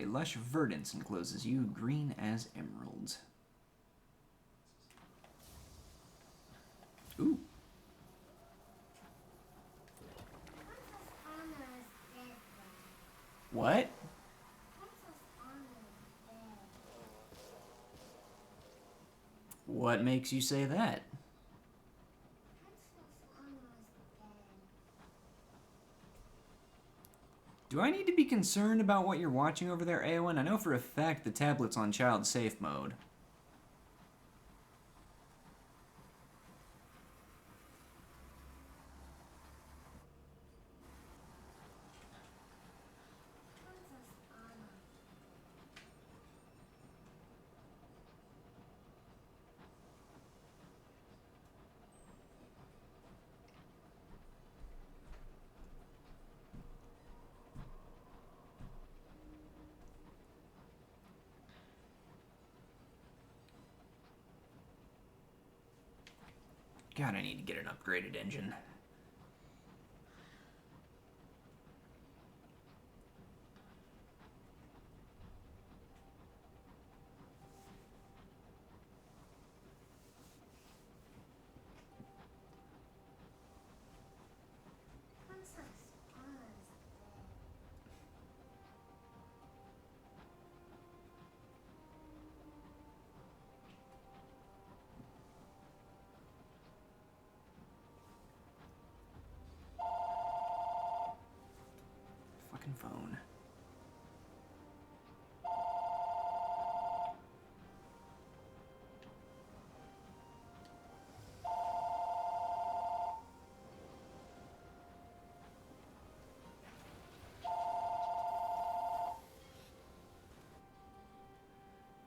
A lush verdance encloses you, green as emeralds. Ooh. What? What makes you say that? Do I need to be concerned about what you're watching over there, Eowyn? I know for a fact the tablet's on child safe mode. God, I need to get an upgraded engine. Fucking phone.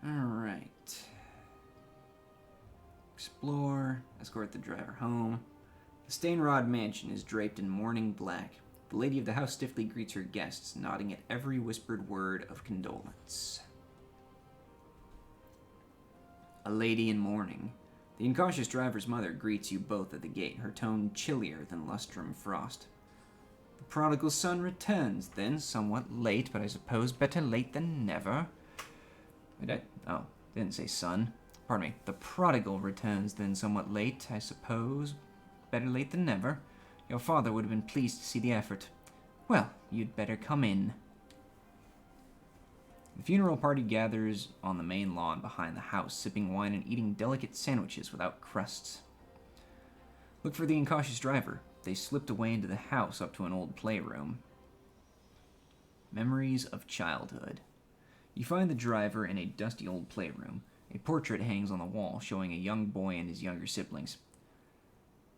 Alright. Explore. Escort the driver home. The Stainrod mansion is draped in mourning black. The lady of the house stiffly greets her guests, nodding at every whispered word of condolence. A lady in mourning. The incautious driver's mother greets you both at the gate, her tone chillier than lustrum frost. The prodigal son returns, then, somewhat late, but I suppose better late than never. Didn't say son. Pardon me. The prodigal returns, then, somewhat late, I suppose better late than never. Your father would have been pleased to see the effort. Well, you'd better come in. The funeral party gathers on the main lawn behind the house, sipping wine and eating delicate sandwiches without crusts. Look for the incautious driver. They slipped away into the house up to an old playroom. Memories of childhood. You find the driver in a dusty old playroom. A portrait hangs on the wall, showing a young boy and his younger siblings.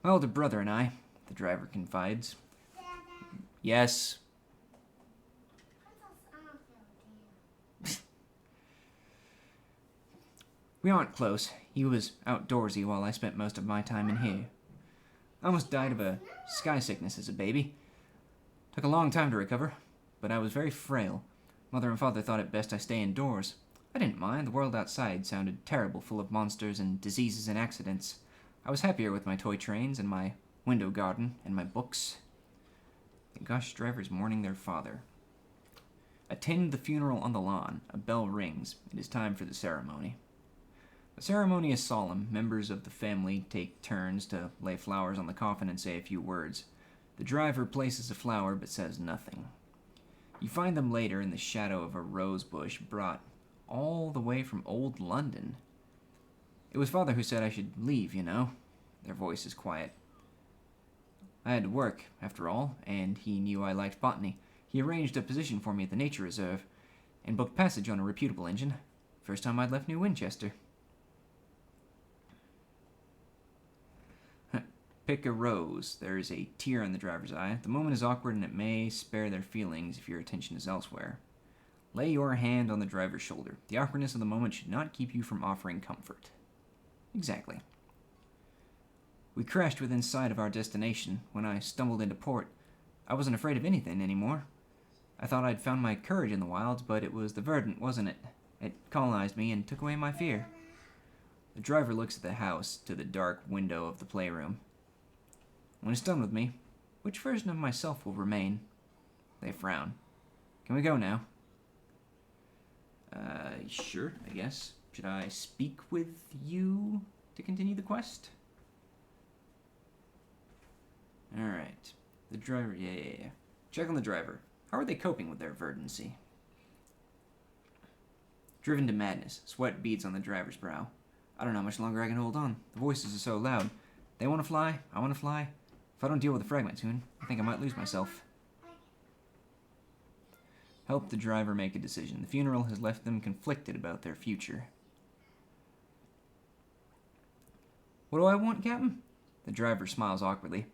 My older brother and I, the driver confides. Yes. We aren't close. He was outdoorsy while I spent most of my time in here. I almost died of a sky sickness as a baby. Took a long time to recover, but I was very frail. Mother and Father thought it best I stay indoors. I didn't mind. The world outside sounded terrible, full of monsters and diseases and accidents. I was happier with my toy trains and my window garden and my books. The Gush drivers mourning their father. Attend the funeral on the lawn. A bell rings. It is time for the ceremony. The ceremony is solemn. Members of the family take turns to lay flowers on the coffin and say a few words. The driver places a flower but says nothing. You find them later in the shadow of a rose bush brought all the way from old London. It was Father who said I should leave, you know. Their voice is quiet. I had to work, after all, and he knew I liked botany. He arranged a position for me at the Nature Reserve and booked passage on a reputable engine. First time I'd left New Winchester. Pick a rose. There is a tear in the driver's eye. The moment is awkward and it may spare their feelings if your attention is elsewhere. Lay your hand on the driver's shoulder. The awkwardness of the moment should not keep you from offering comfort. Exactly. We crashed within sight of our destination. When I stumbled into port, I wasn't afraid of anything anymore. I thought I'd found my courage in the wilds, but it was the verdant, wasn't it? It colonized me and took away my fear. The driver looks at the house, to the dark window of the playroom. When it's done with me, which version of myself will remain? They frown. Can we go now? Sure, I guess. Should I speak with you to continue the quest? Alright. The driver, yeah. Check on the driver. How are they coping with their verdancy? Driven to madness. Sweat beads on the driver's brow. I don't know how much longer I can hold on. The voices are so loud. They want to fly. I want to fly. If I don't deal with the fragment soon, I think I might lose myself. Help the driver make a decision. The funeral has left them conflicted about their future. What do I want, Captain? The driver smiles awkwardly.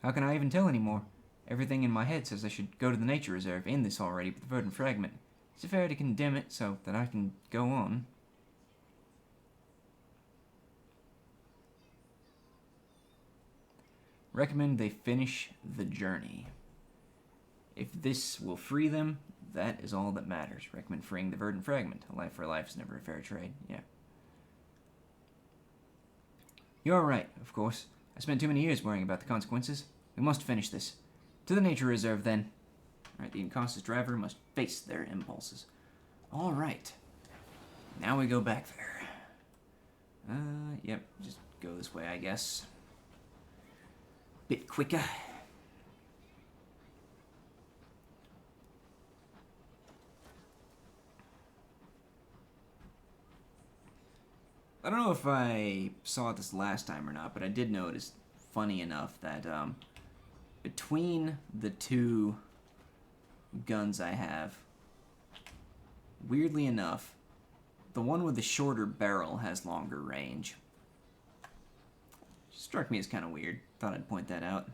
How can I even tell anymore? Everything in my head says I should go to the Nature Reserve, end this already with the verdant fragment. Is it fair to condemn it so that I can go on? Recommend they finish the journey. If this will free them, that is all that matters. Recommend freeing the verdant fragment. A life for a life is never a fair trade. Yeah. You're right, of course. I spent too many years worrying about the consequences. We must finish this. To the Nature Reserve, then. Alright, the incautious driver must face their impulses. Alright. Now we go back there. Yep, just go this way, I guess. Bit quicker. I don't know if I saw this last time or not, but I did notice, funny enough, that between the two guns I have, weirdly enough, the one with the shorter barrel has longer range. Struck me as kind of weird. Thought I'd point that out.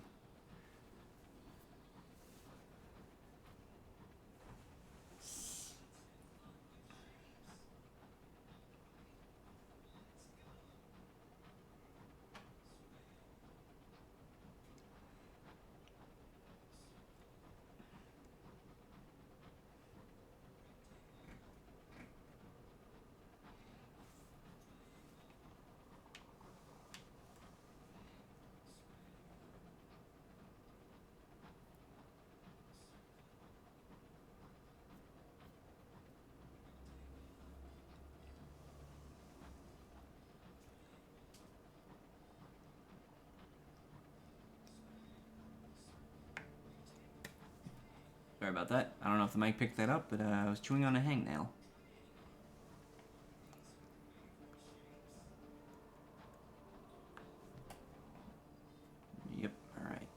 Sorry about that. I don't know if the mic picked that up, but I was chewing on a hangnail. Yep, alright.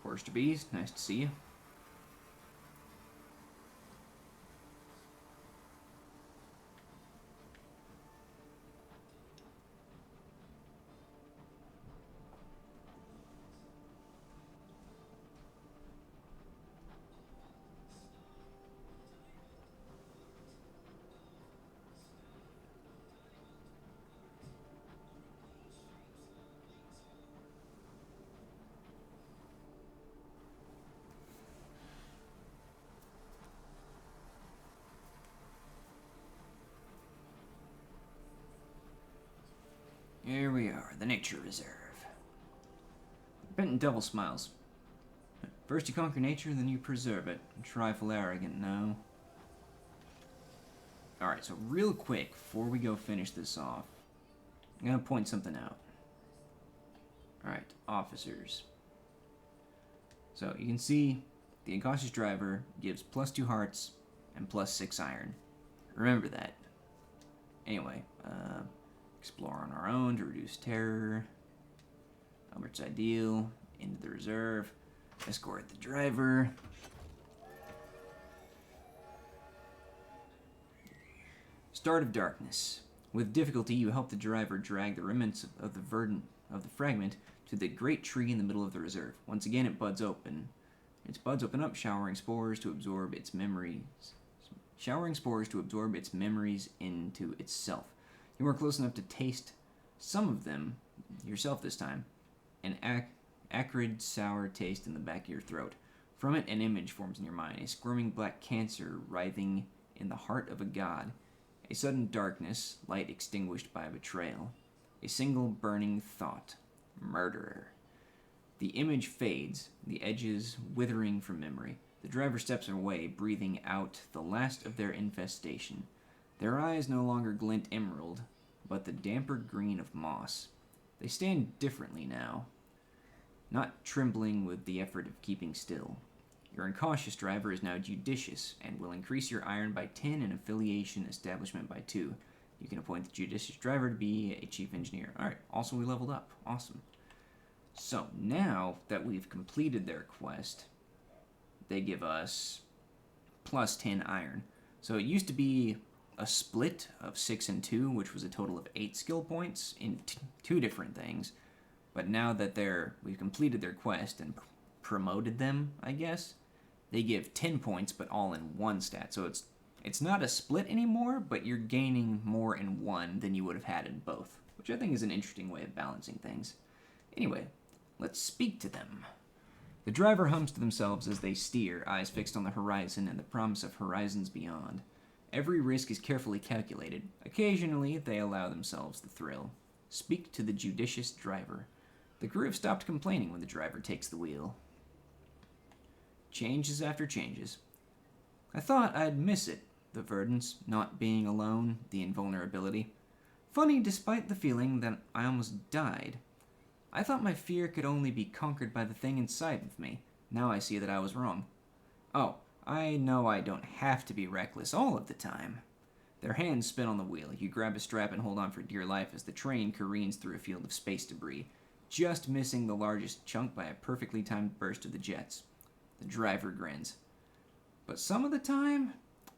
Chorus to Bees, nice to see you. Nature Reserve. Benton Devil smiles. First you conquer nature, then you preserve it. A trifle arrogant, no? Alright, so real quick, before we go finish this off, I'm going to point something out. Alright, officers. So you can see the incautious driver gives +2 hearts and +6 iron. Remember that. Anyway, explore on our own to reduce terror. Albert's ideal. Into the reserve. Escort the driver. Start of darkness. With difficulty, you help the driver drag the remnants of the fragment to the great tree in the middle of the reserve. Once again, it buds open. Its buds open up, showering spores to absorb its memories into itself. You are close enough to taste some of them yourself this time. An acrid, sour taste in the back of your throat. From it, an image forms in your mind, a squirming black cancer writhing in the heart of a god. A sudden darkness, light extinguished by a betrayal. A single burning thought. Murderer. The image fades, the edges withering from memory. The driver steps away, breathing out the last of their infestation. Their eyes no longer glint emerald, but the damper green of moss. They stand differently now, not trembling with the effort of keeping still. Your incautious driver is now judicious and will increase your iron by 10 and affiliation establishment by 2. You can appoint the judicious driver to be a chief engineer. Alright, also we leveled up. Awesome. So, now that we've completed their quest, they give us +10 iron. So it used to be a split of 6 and 2, which was a total of 8 skill points in 2 different things. But now that we've completed their quest and promoted them, I guess, they give 10 points, but all in 1 stat. So it's not a split anymore, but you're gaining more in 1 than you would have had in both, which I think is an interesting way of balancing things. Anyway, let's speak to them. The driver hums to themselves as they steer, eyes fixed on the horizon and the promise of horizons beyond. Every risk is carefully calculated. Occasionally, they allow themselves the thrill. Speak to the judicious driver. The crew have stopped complaining when the driver takes the wheel. Changes after changes. I thought I'd miss it, the Verdants, not being alone, the invulnerability. Funny, despite the feeling that I almost died. I thought my fear could only be conquered by the thing inside of me. Now I see that I was wrong. Oh, I know I don't have to be reckless all of the time. Their hands spin on the wheel. You grab a strap and hold on for dear life as the train careens through a field of space debris, just missing the largest chunk by a perfectly timed burst of the jets. The driver grins. But some of the time,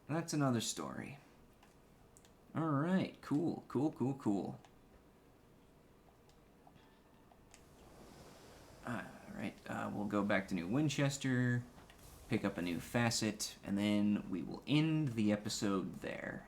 that's another story. Alright, cool. Alright, we'll go back to New Winchester, pick up a new facet, and then we will end the episode there.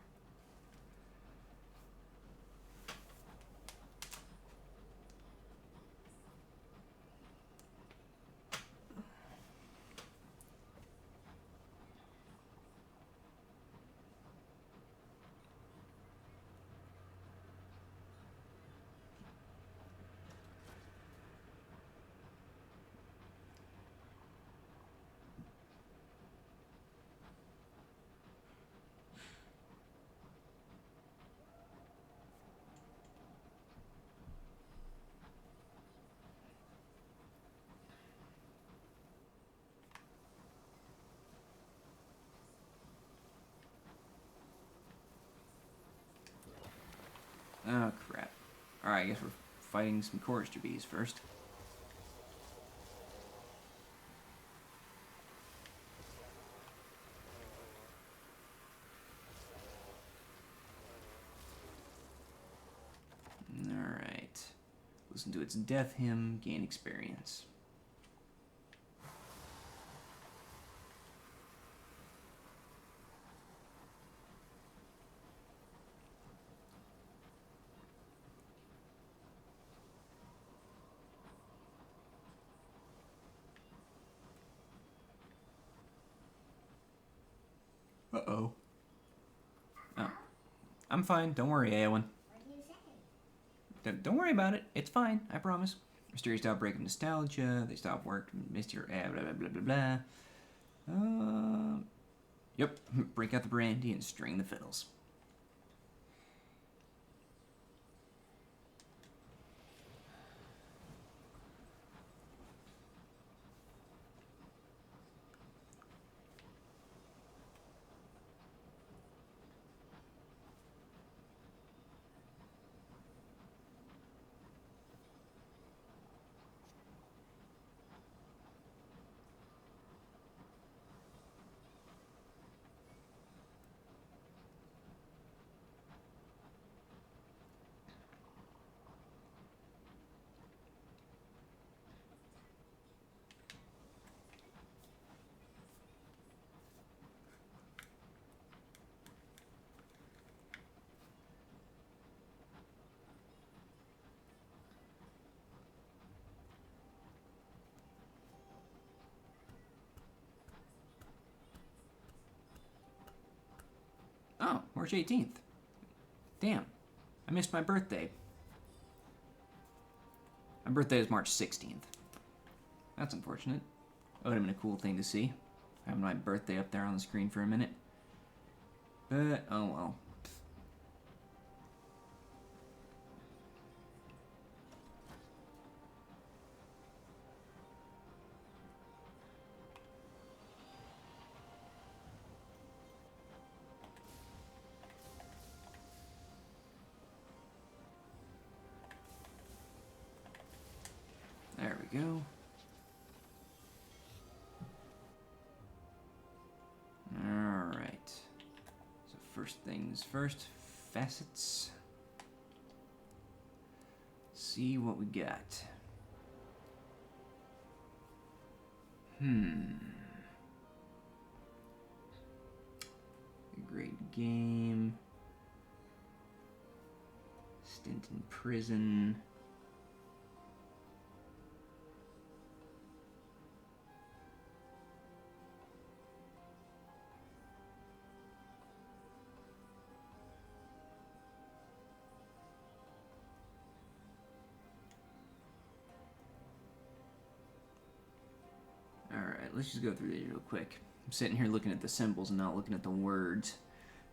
Oh, crap. Alright, I guess we're fighting some chorister bees first. Alright. Listen to its death hymn, gain experience. Uh-oh. Oh. I'm fine. Don't worry, Eowyn. What do you say? Don't worry about it. It's fine. I promise. Mysterious outbreak of nostalgia. They stop work. Missed your blah blah blah blah blah. Yep. Break out the brandy and string the fiddles. Oh, March 18th. Damn. I missed my birthday. My birthday is March 16th. That's unfortunate. That would have been a cool thing to see. Having my birthday up there on the screen for a minute. But, oh well. There we go. Alright. So first things first, facets. See what we got. A great game. Stint in prison. Alright, let's just go through these real quick. I'm sitting here looking at the symbols and not looking at the words.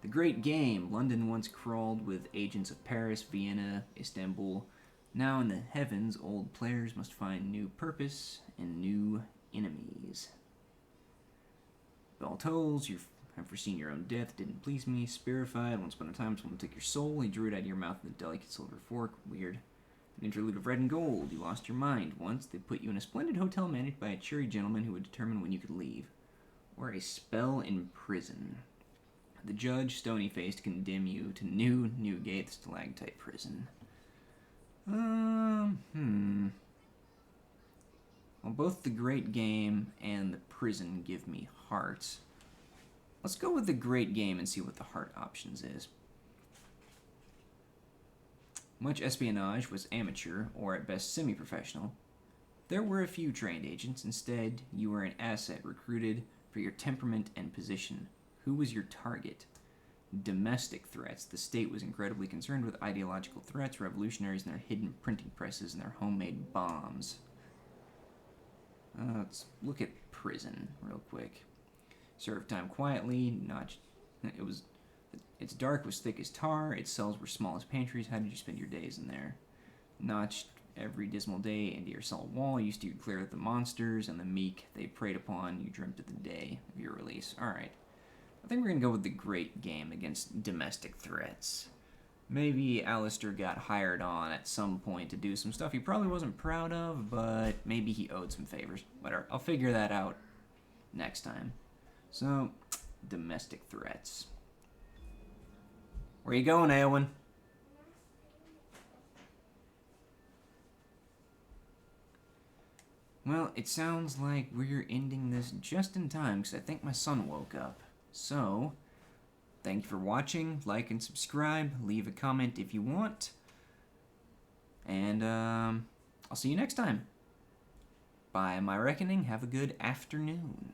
The Great Game. London once crawled with agents of Paris, Vienna, Istanbul. Now in the heavens, old players must find new purpose and new enemies. Bell tolls, you have foreseen your own death, didn't please me. Spirified, once upon a time someone took your soul, he drew it out of your mouth with a delicate silver fork. Weird. An interlude of red and gold. You lost your mind once. They put you in a splendid hotel managed by a cheery gentleman who would determine when you could leave. Or a spell in prison. The judge, stony-faced, condemn you to New Newgate stalactite prison. Well, both the Great Game and the prison give me hearts. Let's go with the Great Game and see what the heart options is. Much espionage was amateur, or at best semi-professional. There were a few trained agents. Instead, you were an asset recruited for your temperament and position. Who was your target? Domestic threats. The state was incredibly concerned with ideological threats, revolutionaries and their hidden printing presses and their homemade bombs. Let's look at prison real quick. Served time quietly. Its dark was thick as tar. Its cells were small as pantries. How did you spend your days in there? Notched every dismal day into your cell wall. You steered clear of the monsters and the meek they preyed upon. You dreamt of the day of your release. Alright. I think we're going to go with the Great Game against domestic threats. Maybe Alistair got hired on at some point to do some stuff he probably wasn't proud of, but maybe he owed some favors. Whatever. I'll figure that out next time. So, domestic threats. Where you going, Eowyn? Well, it sounds like we're ending this just in time because I think my son woke up. So, thank you for watching. Like and subscribe. Leave a comment if you want. And I'll see you next time. By my reckoning, have a good afternoon.